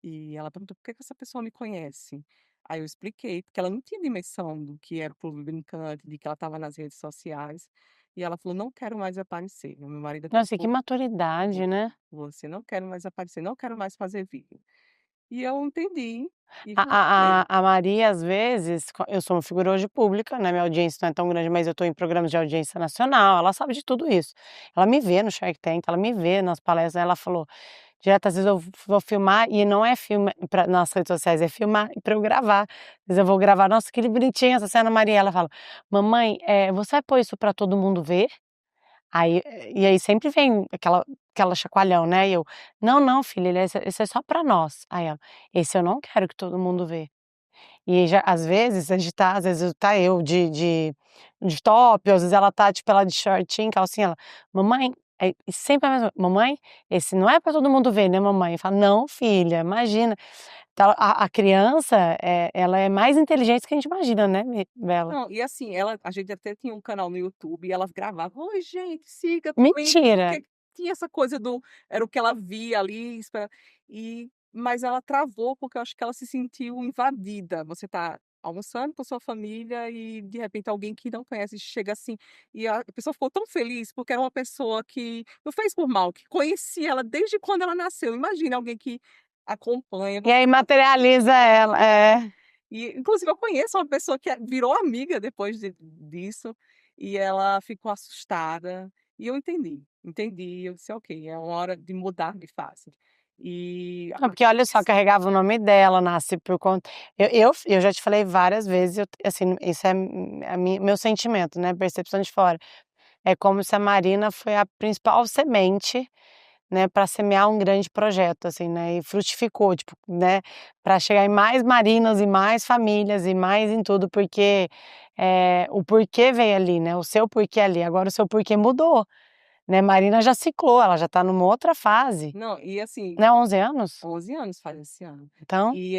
E ela perguntou: "Por que que essa pessoa me conhece?". Aí eu expliquei, porque ela não tinha dimensão do que era o Clube Brincante, de que ela estava nas redes sociais, e ela falou: "Não quero mais aparecer". O meu marido até Nossa, e que ficou: maturidade, né? "Você não quero mais aparecer, não quero mais fazer vídeo". E eu entendi, e A falei com ele. a Maria, às vezes, eu sou uma figura hoje pública, né, minha audiência não é tão grande, mas eu estou em programas de audiência nacional, ela sabe de tudo isso. Ela me vê no Shark Tank, ela me vê nas palestras, ela falou: "Direto, às vezes eu vou filmar e não é filme pra nas redes sociais, é filmar para eu gravar. Às vezes eu vou gravar: 'Nossa, que bonitinha essa cena, Maria'", ela fala: "Mamãe, você vai pôr isso para todo mundo ver?". Aí e aí sempre vem aquela chacoalhão, né, e eu: "Não, não filha, esse é só pra nós". Aí ela: "Esse eu não quero que todo mundo vê". E aí já às vezes a gente tá às vezes tá eu de top, ou às vezes ela tá, tipo, ela de shortinho, calcinha, ela: "Mamãe", e sempre a mesma: "Mamãe, esse não é pra todo mundo ver, né, mamãe?". Eu falo: "Não filha, imagina". Então a criança, ela é mais inteligente do que a gente imagina, né, Bela. Não, e assim, a gente até tinha um canal no YouTube e ela gravava: "Oi gente, siga, comente", Mentira! porque tinha essa coisa do era o que ela via ali, mas ela travou, porque eu acho que ela se sentiu invadida. Você tá almoçando com a sua família e, de repente, alguém que não conhece chega assim, e a pessoa ficou tão feliz, porque era uma pessoa que não fez por mal, que conhecia ela desde quando ela nasceu. Imagina alguém que acompanha, E você aí materializa ela. É. e, inclusive, eu conheço uma pessoa que virou amiga depois disso, e ela ficou assustada. E eu entendi. Eu disse: "Ok, é uma hora de mudar de fase". E a Não, partir porque olha só, disso carregava o nome dela, nasce por conta eu já te falei várias vezes, assim, isso é a minha meu sentimento, né, percepção de fora. É como se a Marina foi a principal semente, né, para semear um grande projeto, assim, né, e frutificou, tipo, né, para chegar em mais Marinas e mais famílias e mais em tudo, porque, o porquê veio ali, né, o seu porquê ali, agora o seu porquê mudou, né, Marina já ciclou, ela já tá numa outra fase, não, e assim, né, 11 anos? 11 anos faz esse ano. Então E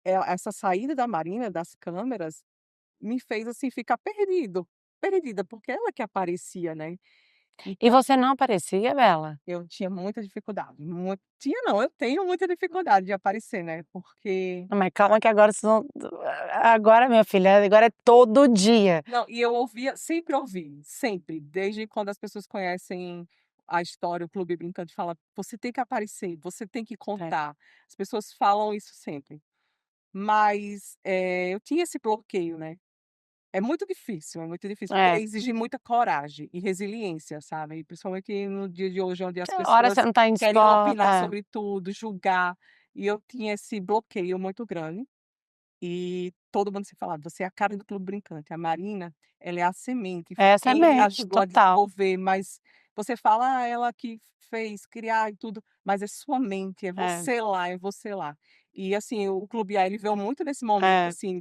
essa saída da Marina, das câmeras, me fez, assim, ficar perdida, porque ela que aparecia, né. e Então você não aparecia, Bela? eu tinha muita dificuldade, tinha não, eu tenho muita dificuldade de aparecer, né, porque Não, mas calma que agora vocês vão agora minha filha, agora é todo dia. não, e eu sempre ouvi, sempre, desde quando as pessoas conhecem a história, o Clube Brincante fala: "Você tem que aparecer, você tem que É, contar". As pessoas falam isso sempre, mas, eu tinha esse bloqueio, né. É muito difícil, porque é. exige muita coragem e resiliência, sabe, e principalmente no dia de hoje, onde as Hora você pessoas não tá querem indisposta, opinar sobre tudo, julgar, e eu tinha esse bloqueio muito grande. E todo mundo se falava: "Você é a cara do Clube Brincante, a Marina, ela é a semente, foi essa é quem mente, ajudou a total. desenvolver", mas você fala: "Ah, ela que fez, criar e tudo", mas é sua mente, É, é você lá. E assim, o Clube A, ele veio muito nesse momento, é. assim,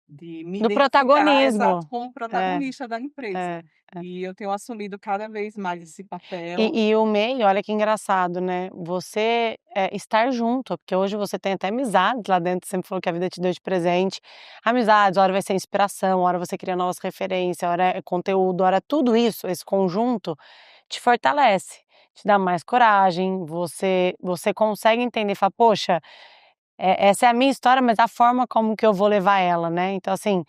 de me Do identificar, exato, protagonismo. como É, protagonista da empresa. é. E eu tenho assumido cada vez mais esse papel. E o meio, olha que engraçado, né, você, estar junto, porque hoje você tem até amizades lá dentro, você sempre falou que a vida te deu de presente, amizades, hora vai ser inspiração, hora você cria novas referências, hora é conteúdo, hora tudo isso, esse conjunto, te fortalece, te dá mais coragem, você consegue entender e falar: "Poxa, essa é a minha história, mas a forma como que eu vou levar ela", né, então assim,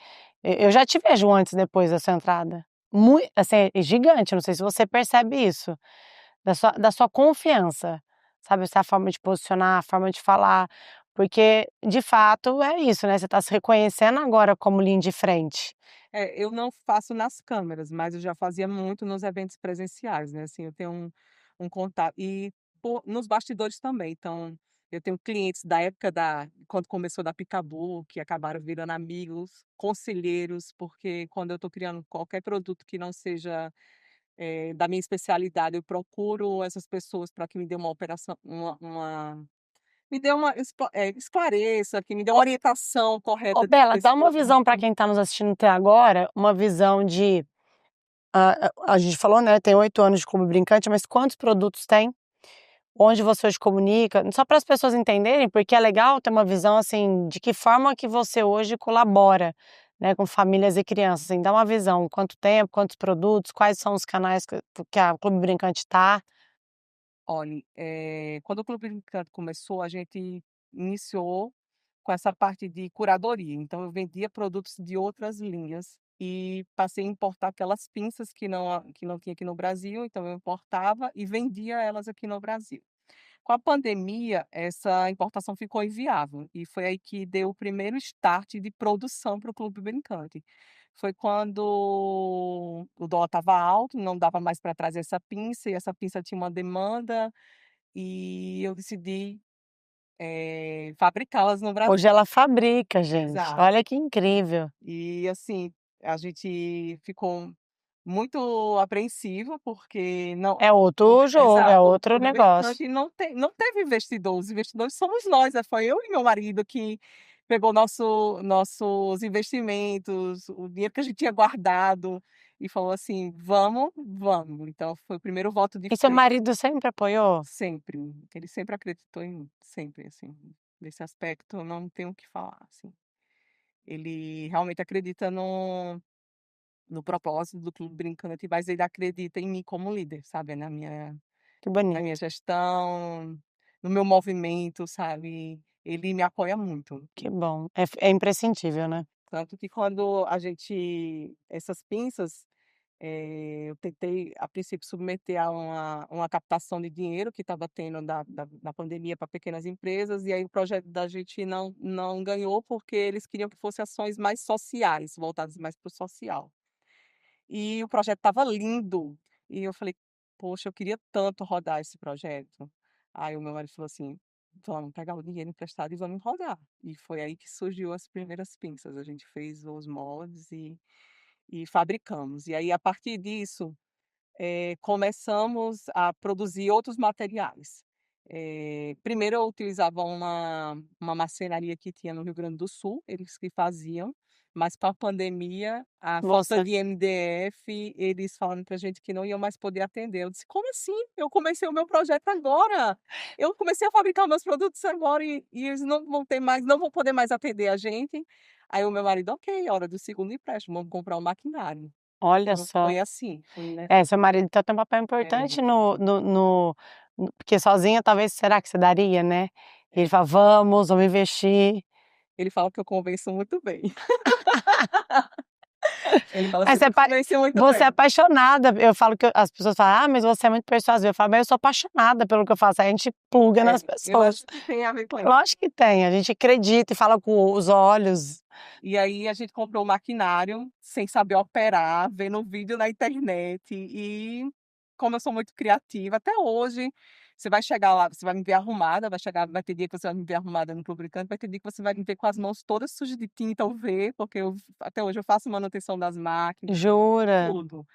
eu já te vejo antes e depois da sua entrada, assim, é gigante, não sei se você percebe isso. Da sua confiança, sabe, essa forma de posicionar, a forma de falar, porque de fato é isso, né, você está se reconhecendo agora como linha de frente. Eu não faço nas câmeras, mas eu já fazia muito nos eventos presenciais, né, assim, eu tenho um contato e nos bastidores também, então, eu tenho clientes da época quando começou da Picabu, que acabaram virando amigos, conselheiros, porque quando eu estou criando qualquer produto que não seja, da minha especialidade, eu procuro essas pessoas para que me dê uma operação me dê esclareça, que me dê uma orientação Ô correta dentro Bela, desse dá uma visão para produto. quem está nos assistindo até agora, uma visão de, a gente falou, né, tem 8 anos de Clube Brincante, mas quantos produtos tem? onde você hoje comunica, só para as pessoas entenderem, porque é legal ter uma visão, assim, de que forma que você hoje colabora, né, com famílias e crianças, assim, dá uma visão, quanto tempo, quantos produtos, quais são os canais que a Clube Brincante tá. Olhe, quando o Clube Brincanto começou, a gente iniciou com essa parte de curadoria, então eu vendia produtos de outras linhas e passei a importar aquelas pinças que não tinha aqui no Brasil, então eu importava e vendia elas aqui no Brasil. Com a pandemia, essa importação ficou inviável e foi aí que deu o primeiro start de produção para o Clube Brincante. Foi quando o dólar estava alto, não dava mais para trazer essa pinça e essa pinça tinha uma demanda e eu decidi, fabricá-las no Brasil. Hoje ela fabrica, gente, Exato. olha que incrível. E assim, a gente ficou muito apreensivo, porque não É outro jogo, é exato, o outro Clube negócio. Americante não teve investidor, os investidores somos nós, né, foi eu e meu marido que pegou nossos investimentos, o dinheiro que a gente tinha guardado e falou assim: "Vamos, vamos". Então foi o primeiro voto de E seu fé, marido sempre apoiou? sempre, ele sempre acreditou em mim, sempre, assim, nesse aspecto eu não tenho o que falar, assim. Ele realmente acredita no propósito do Clube Brincante, mas ele acredita em mim como líder, sabe, Que na minha bonito, gestão, no meu movimento, sabe. Ele me apoia muito. que bom. É imprescindível, né. Tanto que quando a gente essas pinças, eu tentei a princípio submeter a uma captação de dinheiro que estava tendo da pandemia para pequenas empresas, e aí o projeto da gente não ganhou, porque eles queriam que fossem ações mais sociais, voltadas mais para o social. E o projeto estava lindo. E eu falei: "Poxa, eu queria tanto rodar esse projeto". Aí o meu marido falou assim: "Vamos pegar o dinheiro emprestado e vamos rodar". E foi aí que surgiu as primeiras pinças. A gente fez os moldes e fabricamos. E aí, a partir disso, começamos a produzir outros materiais. Primeiro eu utilizava uma marcenaria que tinha no Rio Grande do Sul, eles que faziam, mas com a pandemia, a falta Você de MDF, eles falaram pra gente que não iam mais poder atender. Eu disse: "Como assim? Eu comecei o meu projeto agora, eu comecei a fabricar meus produtos agora e eles não vão poder mais atender a gente". Aí o meu marido: "Ok, hora do segundo empréstimo, vamos comprar um maquinário". olha Então só. foi assim, foi É, nessa seu marido então tem um papel é. importante porque sozinha talvez será que você daria, né. E ele É. fala: vamos investir". Ele fala que eu convenço muito bem. Ele fala É, assim: "Tu convence muito você é bem". apaixonada, eu falo que as pessoas falam: "Ah, mas você é muito persuasiva", eu falo: "Mas eu sou apaixonada pelo que eu faço", aí a gente pluga nas Eu pessoas. acho que tem a ver com isso. Lógico que tem, a gente acredita e fala com os olhos. E aí a gente comprou o maquinário, sem saber operar, vendo vídeo na internet e como eu sou muito criativa, até hoje, você vai chegar lá, você vai me ver arrumada, vai ter dia que você vai me ver arrumada no lubrificante, vai ter dia que você vai me ver com as mãos todas sujas de tinta ou ver, porque até hoje eu faço manutenção das máquinas, Jura? tudo.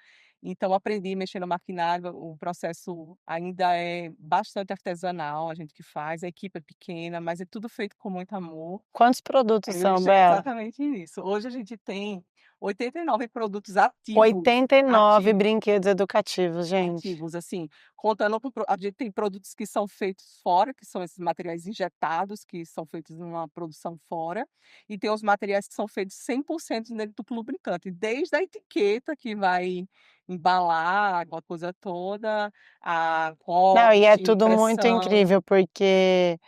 Então aprendi a mexer no maquinário, o processo ainda é bastante artesanal, a gente que faz, a equipe é pequena, mas é tudo feito com muito amor. Quantos produtos Eu ia são, chegar Bela? exatamente nisso. Hoje a gente tem 89 produtos ativos, 89 ativos, brinquedos educativos, gente. ativos, assim, contando com a gente tem produtos que são feitos fora, que são esses materiais injetados, que são feitos numa produção fora, e tem os materiais que são feitos 100% dentro do Clube Brincante, desde a etiqueta que vai embalar aquela coisa toda, a Não, e é corte, tudo muito impressão. incrível, porque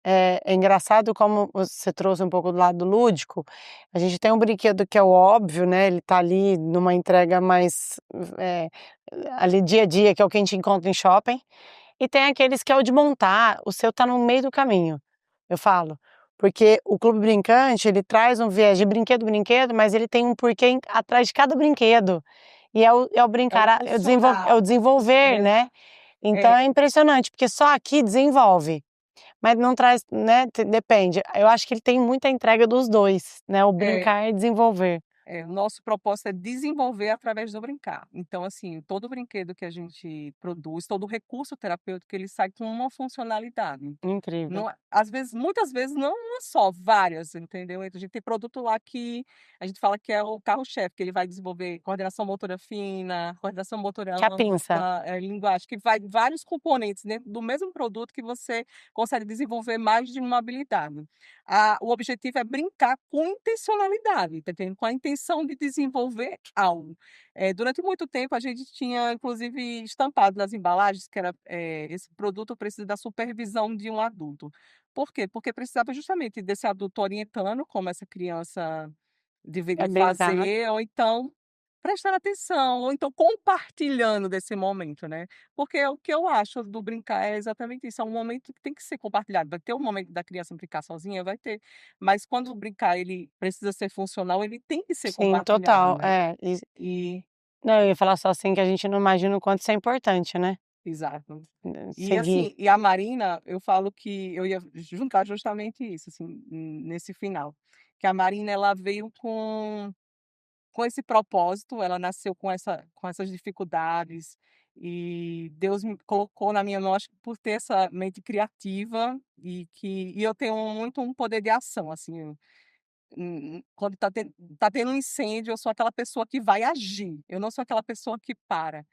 é engraçado como você trouxe um pouco do lado lúdico, a gente tem um brinquedo que é o óbvio, né, ele tá ali numa entrega mais, eh, ali dia a dia, que é o que a gente encontra em shopping, e tem aqueles que é o de montar, o seu tá no meio do caminho, eu falo, porque o Clube Brincante, ele traz um viés de brinquedo, brinquedo, mas ele tem um porquê atrás de cada brinquedo, e é o É o brincar, é o funcional, desenvolver, né, então é, é impressionante, porque só aqui desenvolve. Mas não traz, né, depende. Eu acho que ele tem muita entrega dos 2, né, o é. brincar e desenvolver. O nosso propósito é desenvolver através do brincar. Então, assim, todo brinquedo que a gente produz, todo recurso terapêutico, ele sai com uma funcionalidade. Incrível. Não é às vezes muitas vezes não uma só, várias, entendeu. A gente tem produto lá que a gente fala que é o carro-chefe, que ele vai desenvolver coordenação motora fina, coordenação motora Que é a pinça. ampla, linguagem, que vai vários componentes dentro do mesmo produto que você consegue desenvolver mais de uma habilidade. O objetivo é brincar com intencionalidade, tá entendendo? Com a intenção de desenvolver algo. Durante muito tempo a gente tinha inclusive estampado nas embalagens que era, esse produto precisa da supervisão de um adulto. Por quê? Porque precisava justamente desse adulto orientando como essa criança É deveria brincar. fazer, ou então prestando atenção, ou então compartilhando desse momento, né. Porque o que eu acho do brincar é exatamente isso, é um momento que tem que ser compartilhado. Vai ter um momento da criança brincar sozinha? Vai ter, mas quando o brincar ele precisa ser funcional, ele tem que ser Sim, compartilhado, total. né. É, E não, eu ia falar só assim que a gente não imagina o quanto isso é importante, né, exato. E seguir. assim, e a Marina, eu falo que eu ia juntar justamente isso, assim, nesse final, que a Marina ela veio com esse propósito, ela nasceu com essas dificuldades, e Deus me colocou na minha mão, acho que por ter essa mente criativa, e eu tenho muito um poder de ação, assim, quando tá tendo um incêndio, eu sou aquela pessoa que vai agir, eu não sou aquela pessoa que para.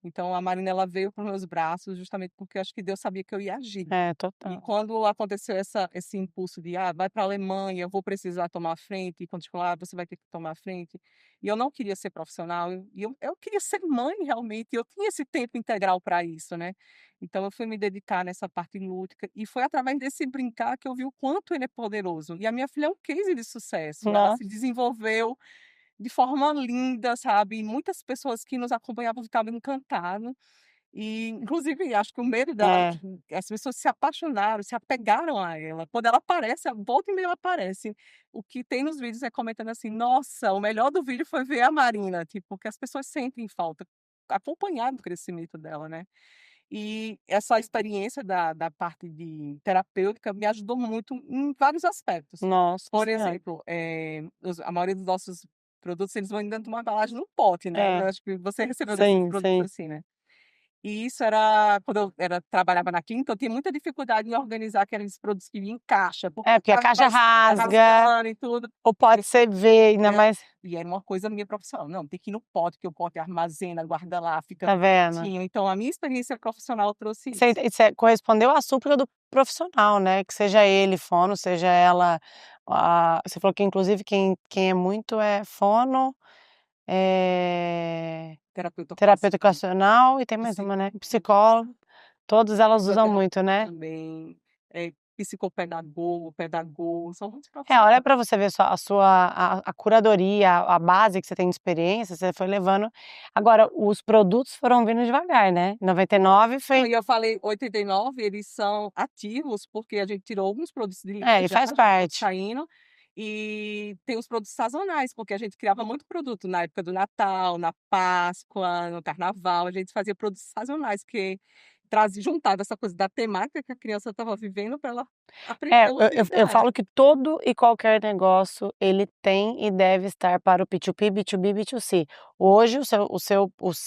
Então a Marina ela veio para os meus braços justamente porque eu acho que Deus sabia que eu ia agir. É, E total. quando aconteceu esse impulso de: "Ah, vai para a Alemanha, eu vou precisar tomar a frente", e quando chegou lá: "Você vai ter que tomar a frente", e eu não queria ser profissional, eu queria ser mãe realmente, e eu tinha esse tempo integral para isso, né. Então eu fui me dedicar nessa parte lúdica, e foi através desse brincar que eu vi o quanto ele é poderoso. E a minha filha é um case de sucesso, ela se Nossa, desenvolveu de forma linda, sabe, e muitas pessoas que nos acompanhavam ficavam encantado. E, inclusive, acho que o medo dela é, as pessoas se apaixonaram, se apegaram a ela. Quando ela aparece, volta e meia ela aparece. O que tem nos vídeos é comentando assim: "Nossa, o melhor do vídeo foi ver a Marina", tipo, porque as pessoas sentem falta, acompanhar o crescimento dela, né. E essa experiência da parte de terapêutica me ajudou muito em vários aspectos. nossa Por senhora. exemplo, a maioria dos nossos produtos, eles vão dentro de uma embalagem num pote, né. É, Eu acho que você recebeu desses sim, produtos sim. assim, né. E isso era quando eu trabalhava na clínica, eu tinha muita dificuldade em organizar aqueles produtos que vinham em caixa, porque É, porque a ficava caixa rasga, rasgando e tudo. ou pode ser ver, ainda É, mais e era uma coisa minha profissional. Não, tem que ir no pote, que o pote armazena, guarda lá, fica tá vendo? bonitinho. Então a minha experiência profissional trouxe Você isso. correspondeu à súplica do profissional, né, que seja ele fono, seja ela, você falou que inclusive quem é muito é fono, Terapeuta terapeuta ocupacional, ocupacional e tem mais uma, né, psicólogo, psicólogo, todas elas usam fisioterapeuta muito, né? também, psicopedagogo, pedagogo, são muitos É, olha profissionais. para você ver só a curadoria, a base que você tem de experiência, você foi levando. Agora os produtos foram vindo devagar, né, em Foi. 99 Não, foi e eu falei 89, eles são ativos, porque a gente tirou alguns produtos de linha e já, faz já estão parte. saindo, e tem os produtos sazonais, porque a gente criava muito produto na época do Natal, na Páscoa, no Carnaval, a gente fazia produtos sazonais, que juntava essa coisa da temática que a criança estava vivendo para ela É, aprender uma eu habilidade. falo que todo e qualquer negócio, ele tem e deve estar para o P2P, B2B, B2C. Hoje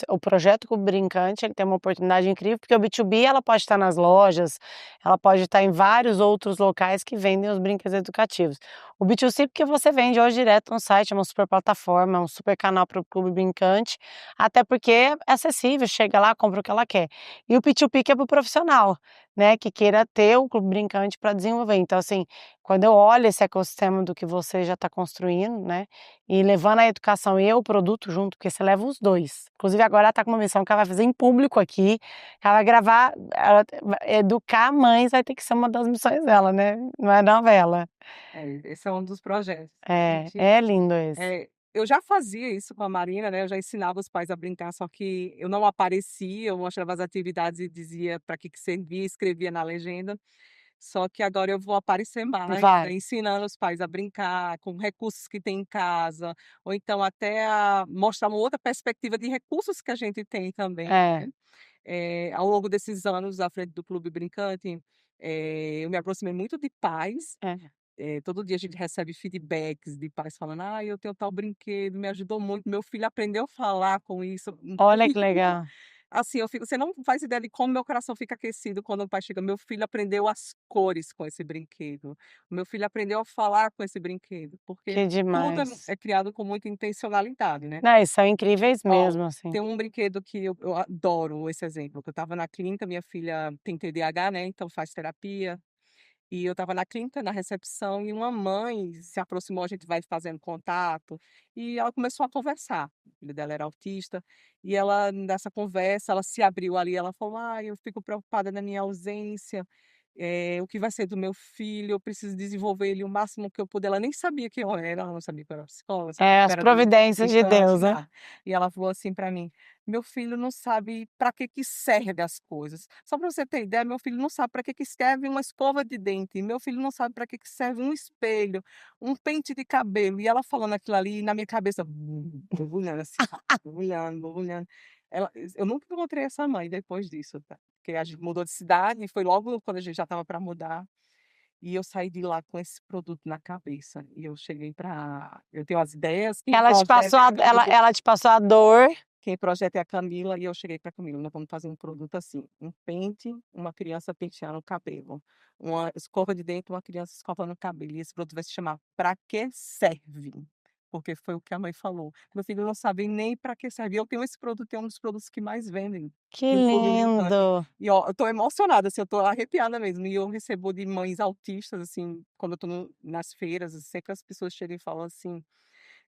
o projeto com o Brincante, ele tem uma oportunidade incrível, porque o B2B ela pode estar nas lojas, ela pode estar em vários outros locais que vendem os brinquedos educativos. O B2C porque você vende hoje direto no site, é uma super plataforma, é um super canal para o Clube Brincante, até porque é acessível, chega lá, compra o que ela quer. E o P2P que é para o profissional, né, que queira ter o Clube Brincante para desenvolver. Então, assim, quando eu olho esse ecossistema do que você já está construindo, né, e levando a educação e o produto junto, porque você leva os 2. Inclusive agora ela está com uma missão que ela vai fazer em público aqui, que ela vai gravar, educar mães vai ter que ser uma das missões dela, né, não é novela. Esse é um dos projetos. A É, gente é lindo esse. eu já fazia isso com a Marina, né, eu já ensinava os pais a brincar, só que eu não aparecia, eu mostrava as atividades e dizia para que servia, escrevia na legenda. Só que agora eu vou aparecer mais, Vai. né, ensinando os pais a brincar com recursos que tem em casa, ou então até a mostrar uma outra perspectiva de recursos que a gente tem também, É, né. Ao longo desses anos à frente do Clube Brincante, eu me aproximei muito de pais é. todo dia a gente recebe feedbacks de pais falando: "Ah, eu tenho tal brinquedo, me ajudou muito, meu filho aprendeu a falar com isso". Então, Olha que legal, assim, eu fico você não faz ideia de como meu coração fica aquecido quando o pai chega: "Meu filho aprendeu as cores com esse brinquedo, meu filho aprendeu a falar com esse brinquedo", porque que tudo demais. é criado com muita intencionalidade, né. Não, e são incríveis Ó, mesmo, assim. tem um brinquedo que eu adoro esse exemplo, que eu estava na clínica, minha filha tem TDAH, né, então faz terapia, e eu estava na clínica, na recepção, e uma mãe se aproximou, a gente vai fazendo contato, e ela começou a conversar. O filho dela era autista, e ela, nessa conversa, ela se abriu ali, ela falou: "Ai, eu fico preocupada na minha ausência, o que vai ser do meu filho, eu preciso desenvolver ele o máximo que eu puder". Ela nem sabia quem eu era, ela não sabia que eu era psicóloga, sabia É, que eu as era providências de distante, Deus, né. nada. E ela falou assim para mim: "Meu filho não sabe para que que serve as coisas. Só para você ter ideia, meu filho não sabe para que que serve uma escova de dente, meu filho não sabe para que que serve um espelho, um pente de cabelo". E ela falando aquilo ali, e na minha cabeça, borbulhando assim, sabe, borbulhando, borbulhando. Eu nunca encontrei essa mãe depois disso, tá, porque a gente mudou de cidade, e foi logo quando a gente já estava para mudar, e eu saí de lá com esse produto na cabeça, e eu cheguei para eu tenho as ideias, quem Ela te projeta passou é a a Camila. ela te passou a dor. Quem projeta é a Camila, e eu cheguei para a Camila: "Nós vamos fazer um produto assim, um pente, uma criança penteando o cabelo, uma escova de dente, uma criança escovando o cabelo, e esse produto vai se chamar Pra Que Serve?", porque foi o que a mãe falou. Meu filho não sabe nem para que serve, e eu tenho esse produto, é um dos produtos que mais vendem Que no Clube Brincante. lindo. E ó, eu tô emocionada, assim, eu tô arrepiada mesmo, e eu recebo de mães autistas, assim, quando eu tô nas feiras, sempre as pessoas chegam e falam assim: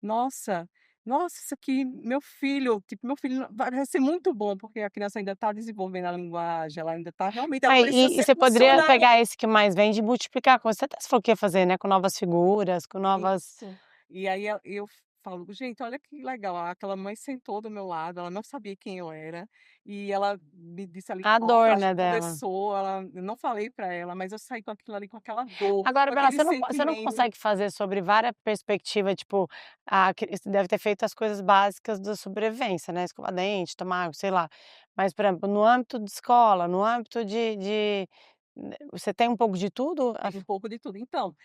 "Nossa, nossa, isso aqui, meu filho", tipo, meu filho vai ser muito bom, porque a criança ainda está desenvolvendo a linguagem, ela ainda está realmente, ela Ah, precisa e ser você poderia funcional. pegar esse que mais vende e multiplicar, como você até falou que ia fazer, né, com novas figuras, com novas Isso. E aí eu falo: "Gente, olha que legal", aquela mãe sentou do meu lado, ela não sabia quem eu era, e ela me disse ali a costas, dor, a gente né, dela. conversou, eu não falei para ela, mas eu saí com aquilo ali, com aquela dor, Agora, com Bela, aquele você não sentimento. consegue fazer sobre várias perspectiva, tipo, ah, que você deve ter feito as coisas básicas da sobrevivência, né, escovar dente, tomar água, sei lá. Mas, por exemplo, no âmbito de escola, no âmbito você tem um pouco de tudo? Tem um pouco de tudo. Então,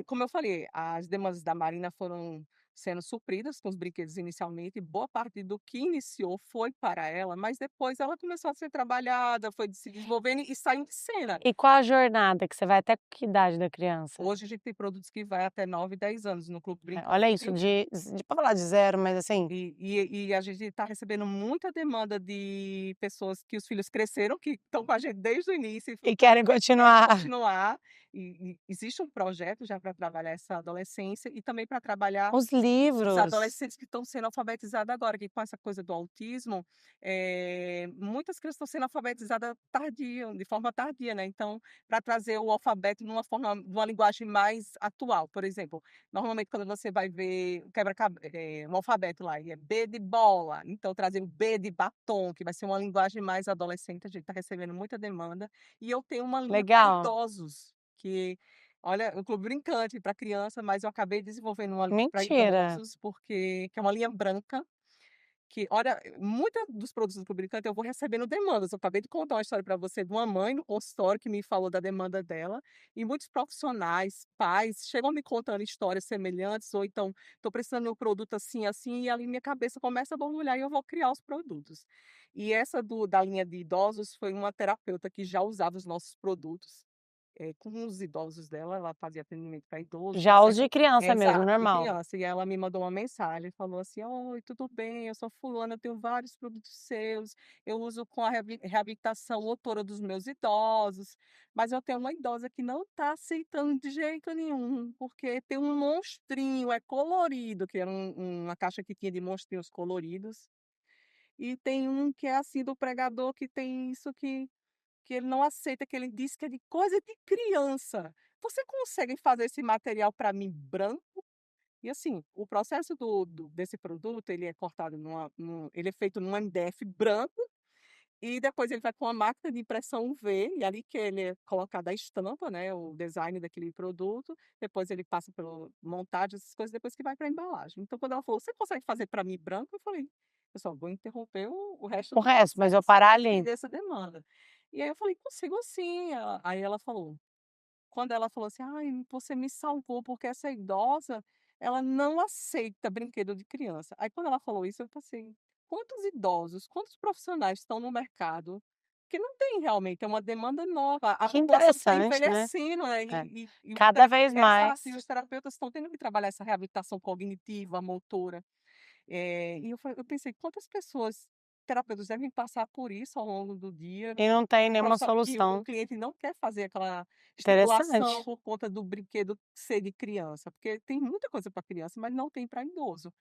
como eu falei, as demandas da Marina foram sendo supridas com os brinquedos inicialmente, e boa parte do que iniciou foi para ela, mas depois ela começou a ser trabalhada, foi se desenvolvendo e saindo de cena. E qual a jornada que você vai até que idade da criança? Hoje a gente tem produtos que vai até 9, 10 anos no Clube É, olha Brincante. isso, de pra falar de zero, mas assim, E a gente está recebendo muita demanda de pessoas que os filhos cresceram, que estão com a gente desde o início e e querem querem continuar. continuar, e existe um projeto já para trabalhar essa adolescência e também para trabalhar Os os livros. adolescentes que estão sendo alfabetizados agora, que com essa coisa do autismo, muitas crianças estão sendo alfabetizadas tardia, de forma tardia, né, então, para trazer o alfabeto de uma linguagem mais atual, por exemplo, normalmente quando você vai ver o um alfabeto lá, e é B de bola, então trazer o B de batom, que vai ser uma linguagem mais adolescente, a gente está recebendo muita demanda, e eu tenho uma linha para Legal. idosos, que olha, o Clube Brincante para criança, mas eu acabei desenvolvendo uma linha para Mentira. idosos, porque que é uma linha branca, que olha, muita dos produtos do Clube Brincante eu vou recebendo demandas. Eu acabei de contar uma história para você de uma mãe no consultório que me falou da demanda dela, e muitos profissionais, pais, chegam me contando histórias semelhantes, ou então: "Estou precisando de um produto assim, assim", e ali minha cabeça começa a borbulhar e eu vou criar os produtos. E essa da linha de idosos foi uma terapeuta que já usava os nossos produtos, com os idosos dela, ela fazia atendimento para idoso, Já os paciente de criança mesmo, exato, de normal. criança. E ela me mandou uma mensagem, falou assim: "Oi, tudo bem? Eu sou fulana, eu tenho vários produtos seus, eu uso com a reabilitação motora dos meus idosos, mas eu tenho uma idosa que não está aceitando de jeito nenhum, porque tem um monstrinho, é colorido", que era uma caixa que tinha de monstrinhos coloridos, "e tem um que é assim do pregador que tem isso que ele não aceita, que ele diz que é de coisa de criança. Você consegue fazer esse material para mim branco?" E assim, o processo desse produto, ele é cortado ele é feito num MDF branco, e depois ele vai com uma máquina de impressão UV, e ali que ele é colocado a estampa, né, o design daquele produto, depois ele passa pela montagem, essas coisas, depois que vai para a embalagem. Então quando ela falou: "Você consegue fazer para mim branco?", eu falei: "Eu só vou interromper o resto O do resto, mas eu processo parar para ali. atender essa demanda". E aí eu falei: "Consigo sim". Aí ela falou: quando ela falou assim: "Ai, você me salvou, porque essa idosa, ela não aceita brinquedo de criança". Aí quando ela falou isso, eu pensei: "Quantos idosos, quantos profissionais estão no mercado que não tem realmente, é uma demanda nova, a Que população está interessante, né. envelhecendo, né, É. e os Cada vez mais. exato, e os terapeutas estão tendo que trabalhar essa reabilitação cognitiva, motora". Eu pensei: "Quantas pessoas terapeutas devem passar por isso ao longo do dia, E não tem o nenhuma profissional que o solução. cliente não quer fazer aquela estimulação Interessante. por conta do brinquedo ser de criança", porque tem muita coisa para criança, mas não tem para idoso.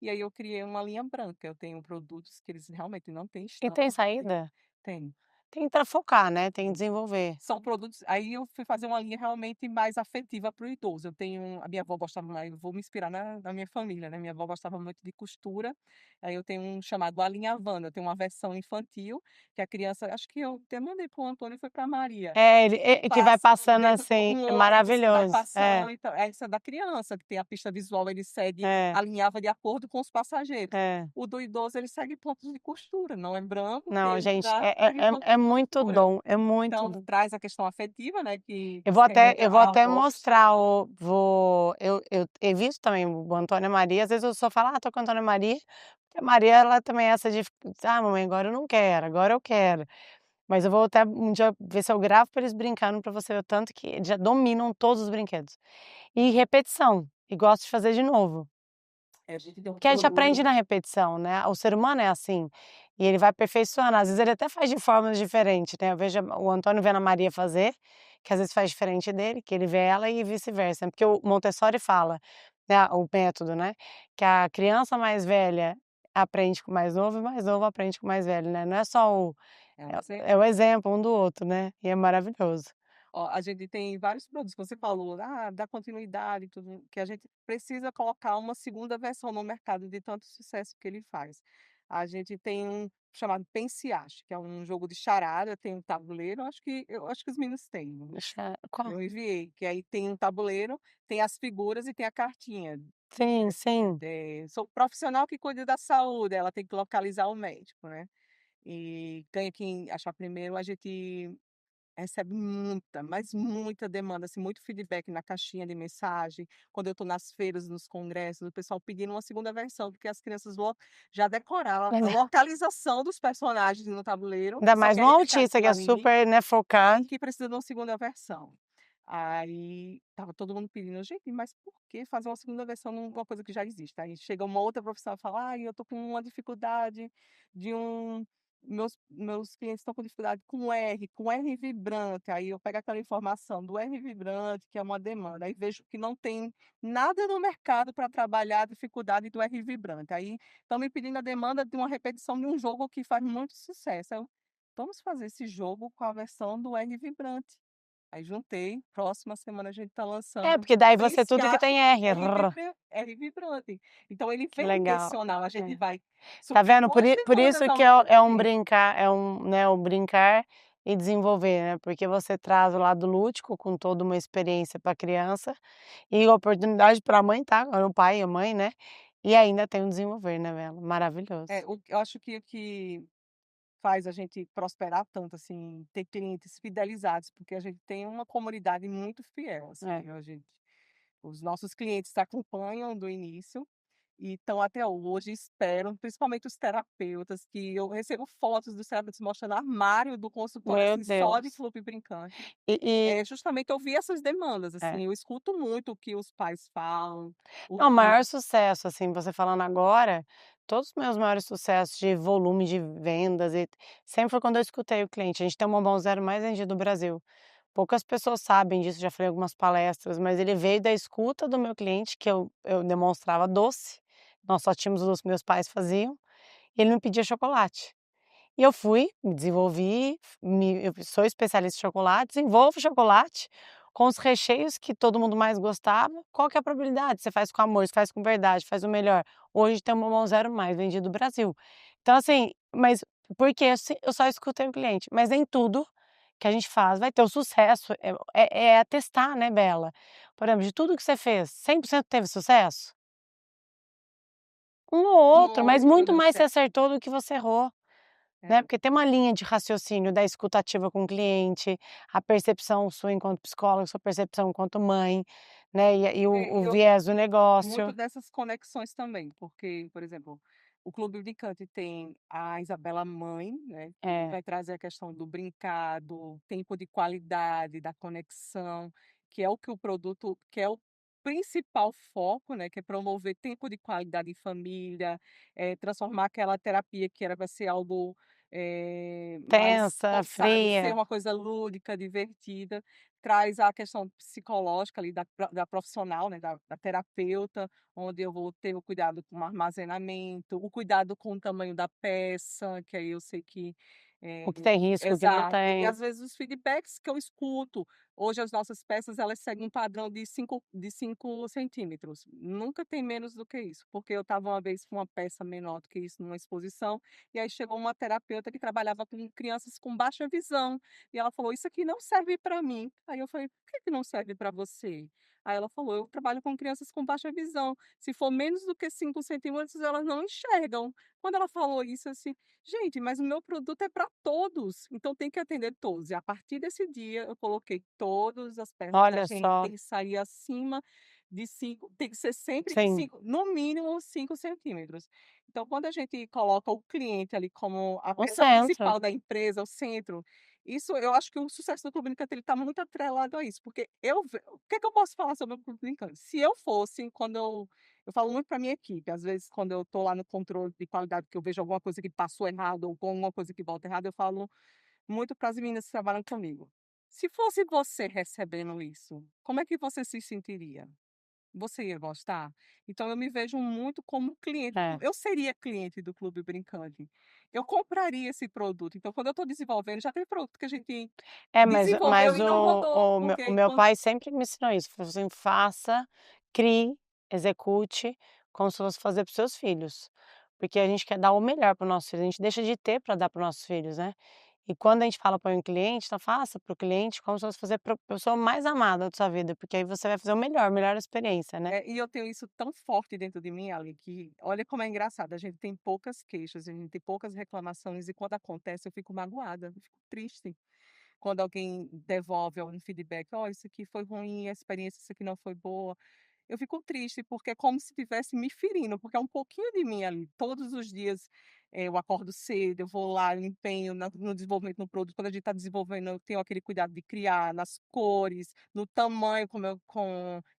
E aí eu criei uma linha branca, eu tenho produtos que eles realmente não têm E tem estampa, saída? tem. Tenta focar, né, tem que Sim. desenvolver. São produtos aí eu fui fazer uma linha realmente mais afetiva para o idoso. Eu tenho a minha avó gostava mais eu vou me inspirar na minha família, né, minha avó gostava muito de costura, aí eu tenho um chamado Alinhavando, eu tenho uma versão infantil, que a criança acho que eu até mandei para o Antônio e foi para a Maria. É, ele que vai Passa passando dentro do assim, um é ônibus que vai maravilhoso. É, passando, então essa é da criança, que tem a pista visual, ele segue é, alinhava de acordo com os passageiros. é. O do idoso, ele segue pontos de costura, não é branco, que Não, ele gente, já segue pontos é de muito costura. dom, é muito Então dom. traz a questão afetiva, né, que Eu se vou até remete eu vou a até avós. mostrar o vou eu he visto também o Antônio Maria, às vezes eu só falo: "Ah, tô com a Antônia Maria", porque a Maria ela também é essa de: "Ah, mamãe, agora eu não quero, agora eu quero". Mas eu vou até um dia ver se eu gravo pra eles brincando pra você ver o tanto que eles já dominam todos os brinquedos. E repetição, e gosto de fazer de novo. A gente tem um Porque a gente aprende produto na repetição, né, o ser humano é assim, e ele vai aperfeiçoando, às vezes ele até faz de formas diferentes, né, eu vejo o Antônio vendo a Maria fazer, que às vezes faz diferente dele, que ele vê ela e vice-versa, porque o Montessori fala, né, o método, né, que a criança mais velha aprende com o mais novo e o mais novo aprende com o mais velho, né, não é só o é um é o exemplo. exemplo um do outro, né, e é maravilhoso. Ó, a gente tem vários produtos, você falou, dá continuidade e tudo, que a gente precisa colocar uma segunda versão no mercado de tanto sucesso que ele faz. A gente tem um chamado Pense e Ache, que é um jogo de charada, tem um tabuleiro, eu acho que os meninos têm, Deixa qual? eu enviei, que aí tem um tabuleiro, tem as figuras e tem a cartinha. Sim, sim. Sou profissional que cuida da saúde, ela tem que localizar o médico, né. E ganha quem achar primeiro, a gente recebe muita, mas muita demanda, assim, muito feedback na caixinha de mensagem, quando eu estou nas feiras, nos congressos, o pessoal pedindo uma segunda versão, porque as crianças já decoraram a localização dos personagens no tabuleiro Ainda e só mais um querem deixar autista que aquilo é ali super, né, e focado. que precisa de uma segunda versão. Aí estava todo mundo pedindo: "Gente, mas por que fazer uma segunda versão numa coisa que já existe?". Aí chega uma outra profissional e fala: "Ai, eu tô com uma dificuldade de um meus clientes estão com dificuldade com R vibrante". Aí eu pego aquela informação do R vibrante, que é uma demanda, aí vejo que não tem nada no mercado para trabalhar a dificuldade do R vibrante. Aí estão me pedindo a demanda de uma repetição de um jogo que faz muito sucesso. Aí eu: "Vamos fazer esse jogo com a versão do R vibrante". Aí juntei, próxima semana a gente está É, lançando porque daí você Pense tudo que Ache tem R, R vibrante. Então ele que vem legal. intencional, a gente É. vai Tá suprir vendo? 2 Por demandas isso ao que mesmo é um tempo. brincar, é um, né, o brincar e desenvolver, né, porque você traz o lado lúdico com toda uma experiência pra criança e oportunidade pra mãe, tá, o pai e a mãe, né, e ainda tem o desenvolver, né, Bela, maravilhoso. Eu acho que o que faz a gente prosperar tanto, assim, ter clientes fidelizados, porque a gente tem uma comunidade muito fiel, É, assim, os nossos clientes acompanham do início e estão até hoje, esperam, principalmente os terapeutas, que eu recebo fotos dos terapeutas mostrando armário do consultório, meu assim, só de Deus. clube brincante. E É justamente ouvir essas demandas, é. assim, eu escuto muito o que os pais falam, o Não, o que maior sucesso, assim, você falando agora, todos os meus maiores sucessos de volume de vendas e sempre foi quando eu escutei o cliente. A gente tem o bombom zero mais vendido do Brasil. Poucas pessoas sabem disso, já falei em algumas palestras, mas ele veio da escuta do meu cliente, que eu demonstrava doce, nós só tínhamos os meus pais faziam, e ele me pedia chocolate. E eu fui, me desenvolvi, eu sou especialista em chocolate, desenvolvo chocolate com os recheios que todo mundo mais gostava. Qual que é a probabilidade? Você faz com amor, você faz com verdade, faz o melhor. Hoje tem o bombom zero mais vendido do Brasil. Então assim, mas porque eu só escutei o cliente, mas nem tudo que a gente faz vai ter o sucesso, é testar, né, Bela? Por exemplo, de tudo que você fez, 100% teve sucesso? Um ou um outro, ou mas outro muito deu mais você certo. acertou do que você errou. né, É. porque tem uma linha de raciocínio da escuta ativa com o cliente, a percepção sua enquanto psicóloga, sua percepção enquanto mãe, né, e o É, eu viés do muito negócio. dessas conexões também, porque, por exemplo, o Clube Brincante tem a Isabela mãe, né, que É, vai trazer a questão do brincar, do tempo de qualidade, da conexão, que é o que o produto que é o principal foco, né, que é promover tempo de qualidade em família, transformar aquela terapia que era para ser algo, mais tensa, forçado, ser fria. uma coisa lúdica, divertida, traz a questão psicológica ali da profissional, né, da terapeuta, onde eu vou ter o cuidado com o armazenamento, o cuidado com o tamanho da peça, que aí eu sei que, O eh que tem risco, o que não exato. E tem. às vezes os feedbacks que eu escuto, hoje as nossas peças elas seguem um padrão de 5 centímetros, nunca tem menos do que isso, porque eu estava uma vez com uma peça menor do que isso numa exposição, e aí chegou uma terapeuta que trabalhava com crianças com baixa visão, e ela falou: "Isso aqui não serve para mim". Aí eu falei: "Por que que não serve para você?". Aí ela falou: "Eu trabalho com crianças com baixa visão, se for menos do que 5 centímetros, elas não enxergam". Quando ela falou isso, assim: "Gente, mas o meu produto é para todos, então tem que atender todos". E a partir desse dia, eu coloquei todas as peças da Olha gente só, tem que sair acima de 5, tem que ser sempre de sim, 5, no mínimo 5 centímetros. Então, quando a gente coloca o cliente ali como a o peça centro. principal da empresa, o centro, isso eu acho que o sucesso do Clube Brincante ele está muito atrelado a isso, porque o que é que eu posso falar sobre o Clube Brincante? Se eu fosse, quando eu falo muito para minha equipe, às vezes quando eu estou lá no controle de qualidade, que eu vejo alguma coisa que passou errado ou com alguma coisa que volta errado, eu falo muito para as meninas que trabalham comigo: "Se fosse você recebendo isso, como é que você se sentiria?". Você ia gostar? Então eu me vejo muito como cliente, É. eu seria cliente do Clube Brincante, eu compraria esse produto, então quando eu estou desenvolvendo já tem produto que a gente É, desenvolveu mas e não rodou, o porque meu quando pai sempre me ensinou isso, falou assim: "Faça, crie, execute, como se fosse fazer para os seus filhos", porque a gente quer dar o melhor para o nosso filho, a gente deixa de ter para dar para os nossos filhos, né. E quando a gente fala para um cliente, então faça para o cliente como se fosse fazer para a pessoa mais amada da sua vida, porque aí você vai fazer o melhor experiência, né. e eu tenho isso tão forte dentro de mim, Ali, que olha como é engraçado, a gente tem poucas queixas, a gente tem poucas reclamações e quando acontece eu fico magoada, eu fico triste. Quando alguém devolve algum feedback: "Ó, isso aqui foi ruim, a experiência, isso aqui não foi boa". Eu fico triste, porque é como se estivesse me ferindo, porque é um pouquinho de mim ali. Todos os dias, eu acordo cedo, eu vou lá, eu empenho no desenvolvimento do produto. Quando a gente está desenvolvendo, eu tenho aquele cuidado de criar, nas cores, no tamanho,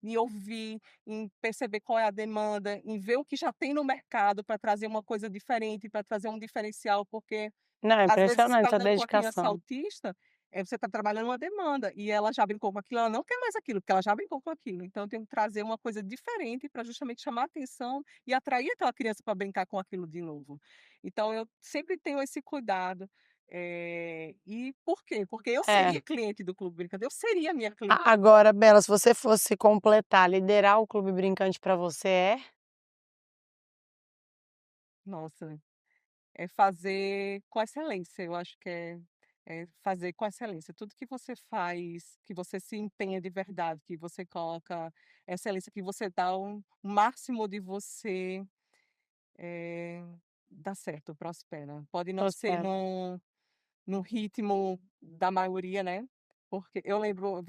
em ouvir, em perceber qual é a demanda, em ver o que já tem no mercado para trazer uma coisa diferente, para trazer um diferencial, porque Não, é às vezes você impressionante está sua lidando com a criança dedicação. autista, você está trabalhando uma demanda, e ela já brincou com aquilo, ela não quer mais aquilo, porque ela já brincou com aquilo. Então eu tenho que trazer uma coisa diferente para justamente chamar a atenção e atrair aquela criança para brincar com aquilo de novo. Então eu sempre tenho esse cuidado, e por quê? Porque eu É. seria cliente do Clube Brincadeira, eu seria minha cliente. Agora, Bela, se você fosse completar, liderar o clube brincante pra você é? Nossa. É fazer com excelência, eu acho que é fazer com excelência. Tudo que você faz, que você se empenha de verdade, que você coloca excelência, que você dá o máximo de você, eh, dá certo, prospera. Pode não ser Prospera. no ritmo da maioria, né, porque eu lembro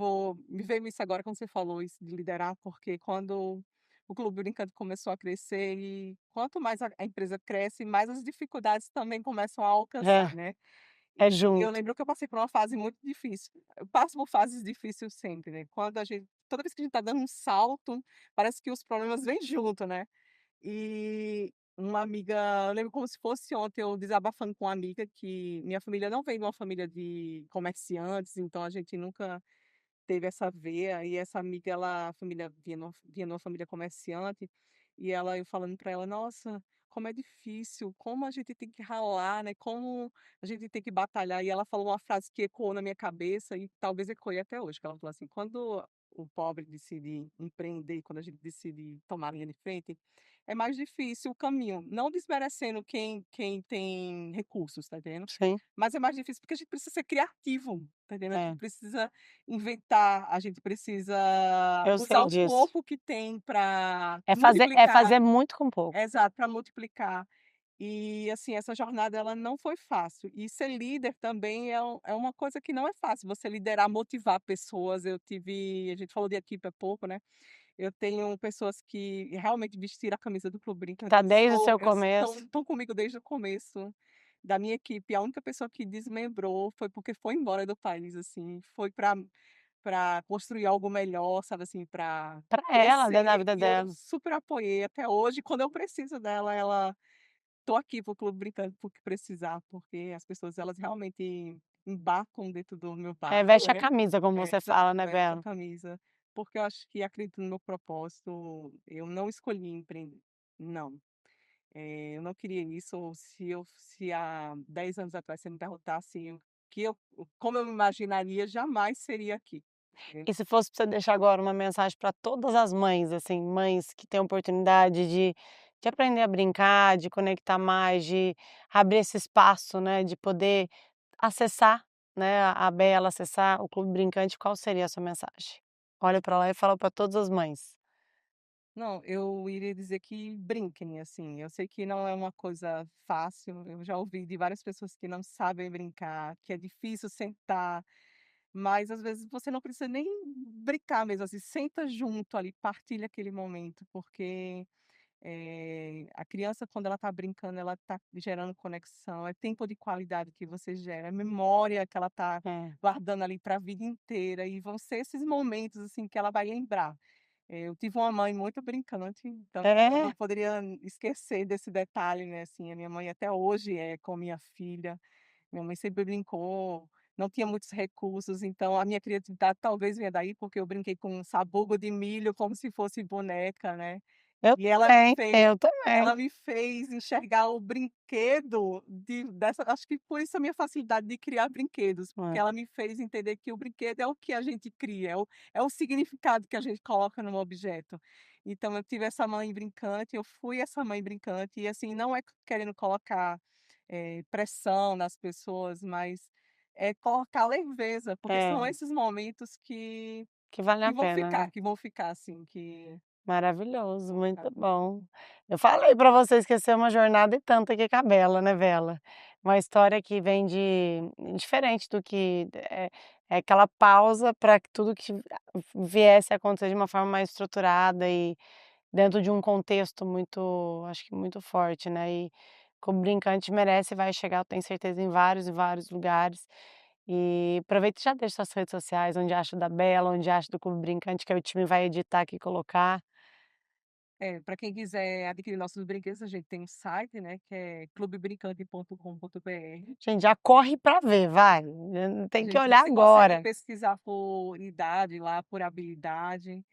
me veio isso agora quando você falou isso de liderar, porque quando o Clube Brincando começou a crescer e quanto mais a empresa cresce, mais as dificuldades também começam a alcançar, É, né. é E eu junto. lembro que eu passei por uma fase muito difícil, eu passo por fases difíceis sempre, né, quando a gente toda vez que a gente tá dando um salto, parece que os problemas vêm junto, né. E uma amiga eu lembro como se fosse ontem, eu desabafando com uma amiga que minha família não vem de uma família de comerciantes, então a gente nunca teve essa veia, e essa amiga a família vinha de uma família comerciante, e eu falando para ela: "Nossa, como é difícil, como a gente tem que ralar, né, como a gente tem que batalhar", e ela falou uma frase que ecoou na minha cabeça e talvez ecoe até hoje, que ela falou assim: "Quando o pobre decide empreender, quando a gente decide tomar a linha de frente, é mais difícil o caminho", não desmerecendo quem tem recursos, tá entendendo? Sim, Mas é mais difícil porque a gente precisa ser criativo, tá entendendo? A gente é. precisa inventar, a gente precisa Eu usar sei o disso. pouco que tem para É multiplicar, fazer muito com pouco. exato, para multiplicar. E, assim, essa jornada ela não foi fácil. E ser líder também é uma coisa que não é fácil, você liderar, motivar pessoas. A gente falou de equipe há pouco, né, eu tenho pessoas que realmente vestiram a camisa do Clube Que Brincante, tá desde o seu começo. estão comigo desde o começo da minha equipe. A única pessoa que desmembrou foi porque foi embora do país, assim, foi para construir algo melhor, sabe, assim, para Pra ela, dentro da crescer, vida e eu dela. super apoiei até hoje. Quando eu preciso dela, ela: "Tô aqui para o Clube Brincante porque precisar", porque as pessoas elas realmente embarcam dentro do meu É, barco, veste a né. camisa, como você fala, né, Veste a Bela? camisa, porque eu acho que acredito no meu propósito. Eu não escolhi empreender, não. Eu não queria isso. Se há 10 anos atrás você me perguntasse como eu me imaginaria, jamais seria aqui. Eh, E se fosse pra você deixar agora uma mensagem para todas as mães, assim, mães que têm oportunidade de aprender a brincar, de conectar mais, de abrir esse espaço, né, de poder acessar, né, a Bela, acessar o Clube Brincante, qual seria a sua mensagem? Olha para lá e fala para todas as mães. não, eu iria dizer que brinquem, assim. Eu sei que não é uma coisa fácil, eu já ouvi de várias pessoas que não sabem brincar, que é difícil sentar, mas às vezes você não precisa nem brincar mesmo, assim, senta junto ali, partilha aquele momento, porque a criança, quando ela está brincando, ela está gerando conexão, é tempo de qualidade que você gera, é memória que ela está É. guardando ali para a vida inteira, e vão ser esses momentos, assim, que ela vai lembrar. Eu tive uma mãe muito brincante, então eu não É, poderia esquecer desse detalhe, né, assim, a minha mãe até hoje é com minha filha. Minha mãe sempre brincou, não tinha muitos recursos, então a minha criatividade talvez venha daí, porque eu brinquei com um sabugo de milho como se fosse boneca, né. eu E também, eu também. ela me fez enxergar o brinquedo acho que por isso a minha facilidade de criar brinquedos, porque É, ela me fez entender que o brinquedo é o que a gente cria, é o significado que a gente coloca num objeto. Então eu tive essa mãe brincante, eu fui essa mãe brincante e, assim, não é querendo colocar, pressão nas pessoas, mas é colocar leveza, porque são é, esses momentos que que vale a pena, né? que vão ficar, assim, que Maravilhoso, vão ficar. muito bom. Eu falei para vocês que ia ser uma jornada e tanto aqui com a Bela, né, Bela? Uma história que vem de diferente do que é aquela pausa para que tudo que viesse a acontecer de uma forma mais estruturada e dentro de um contexto muito, acho que muito forte, né? E como brincante merece, vai chegar, eu tenho certeza, em vários e vários lugares. E aproveita e já deixa suas redes sociais, onde acha da Bela, onde acha do Clube Brincante, que aí o time vai editar aqui e colocar. Para quem quiser adquirir nossos brinquedos, a gente tem um site, né, que é clubebrincante.com.br. Gente, já corre pra ver, vai, A tem que gente olhar você consegue agora. pesquisar por idade lá, por habilidade.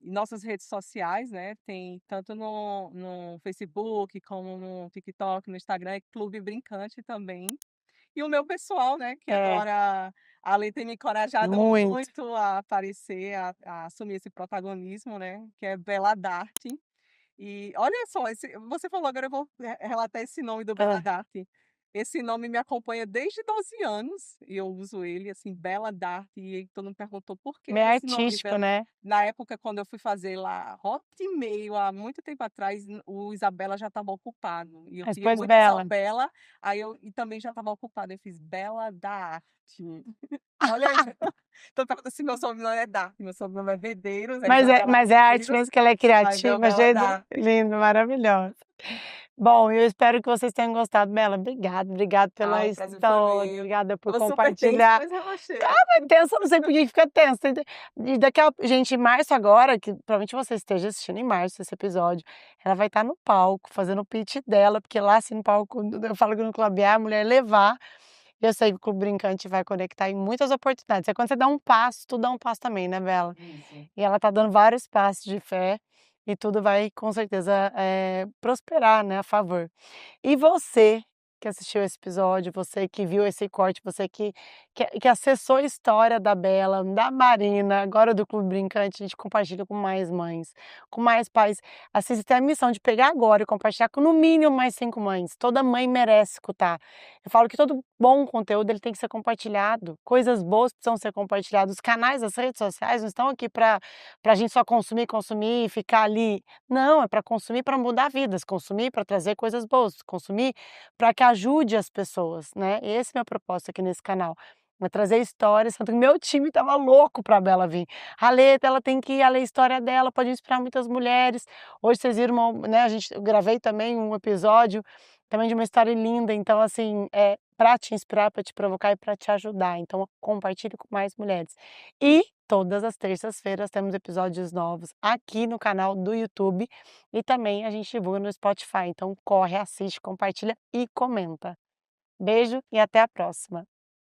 Em nossas redes sociais, né, tem tanto no Facebook, como no TikTok, no Instagram, é Clube Brincante também. E o meu pessoal, né, que É, agora, além de ter me encorajado muito. muito a aparecer, a assumir esse protagonismo, né, que é Bela Darte. E olha só, você falou, agora eu vou relatar esse nome do Bela Hã. Darte. Esse nome me acompanha desde 12 anos, e eu uso ele, assim, Bela Darte, e aí todo mundo perguntou: "Por que Meio esse nome artístico, Bela?". né. Na época, quando eu fui fazer lá Hotmail, há muito tempo atrás, o Isabela já estava ocupado, e eu Mas queria pois muito Bela. Isabela, e também já estava ocupado, eu fiz Bela da Arte. Olha aí, então pergunta se meu sobrenome é Darte, meu sobrenome é Medeiros, é Isabela Mas é arte Medeiros, mesmo que ela é aí deu criativa, Bela achei Darte. lindo, maravilhosa. Bom, eu espero que vocês tenham gostado, Bela, obrigada Ah, pela o prazer foi história, meu. obrigada por Estava super tenso, compartilhar. mas relaxei. Estava tensa, eu não sei por que fica tensa. E daqui a gente, em março agora, que provavelmente você esteja assistindo em março esse episódio, ela vai estar no palco, fazendo o pitch dela, porque lá, assim, no palco, eu falo que no Clube A mulher levar, eu sei que o Clube Brincante vai conectar em muitas oportunidades. É quando você dá um passo, tu dá um passo também, né, Bela? Isso. E ela tá dando vários passos de fé, e tudo vai, com certeza, prosperar, né, a favor. E você que assistiu esse episódio, você que viu esse corte, você que acessou a história da Bela, da Marina, agora do Clube Brincante, a gente compartilha com mais mães, com mais pais. Assim, você tem a missão de pegar agora e compartilhar com no mínimo mais 5 mães. Toda mãe merece escutar. Eu falo que todo bom conteúdo ele tem que ser compartilhado. Coisas boas precisam ser compartilhadas. Os canais das redes sociais não estão aqui para a gente só consumir, consumir e ficar ali. Não, é para consumir para mudar vidas, consumir para trazer coisas boas, consumir para que ajude as pessoas, né. Esse é meu propósito aqui nesse canal, é trazer histórias, tanto que meu time estava louco pra Bela vir. "A Lê, ela tem que ir, a Lê, a história dela pode inspirar muitas mulheres". Hoje vocês viram né, eu gravei também um episódio, também de uma história linda, então assim, é pra te inspirar, pra te provocar e pra te ajudar, então compartilhe com mais mulheres. E todas as terças-feiras temos episódios novos aqui no canal do YouTube e também a gente divulga no Spotify, então corre, assiste, compartilha e comenta. Beijo e até a próxima.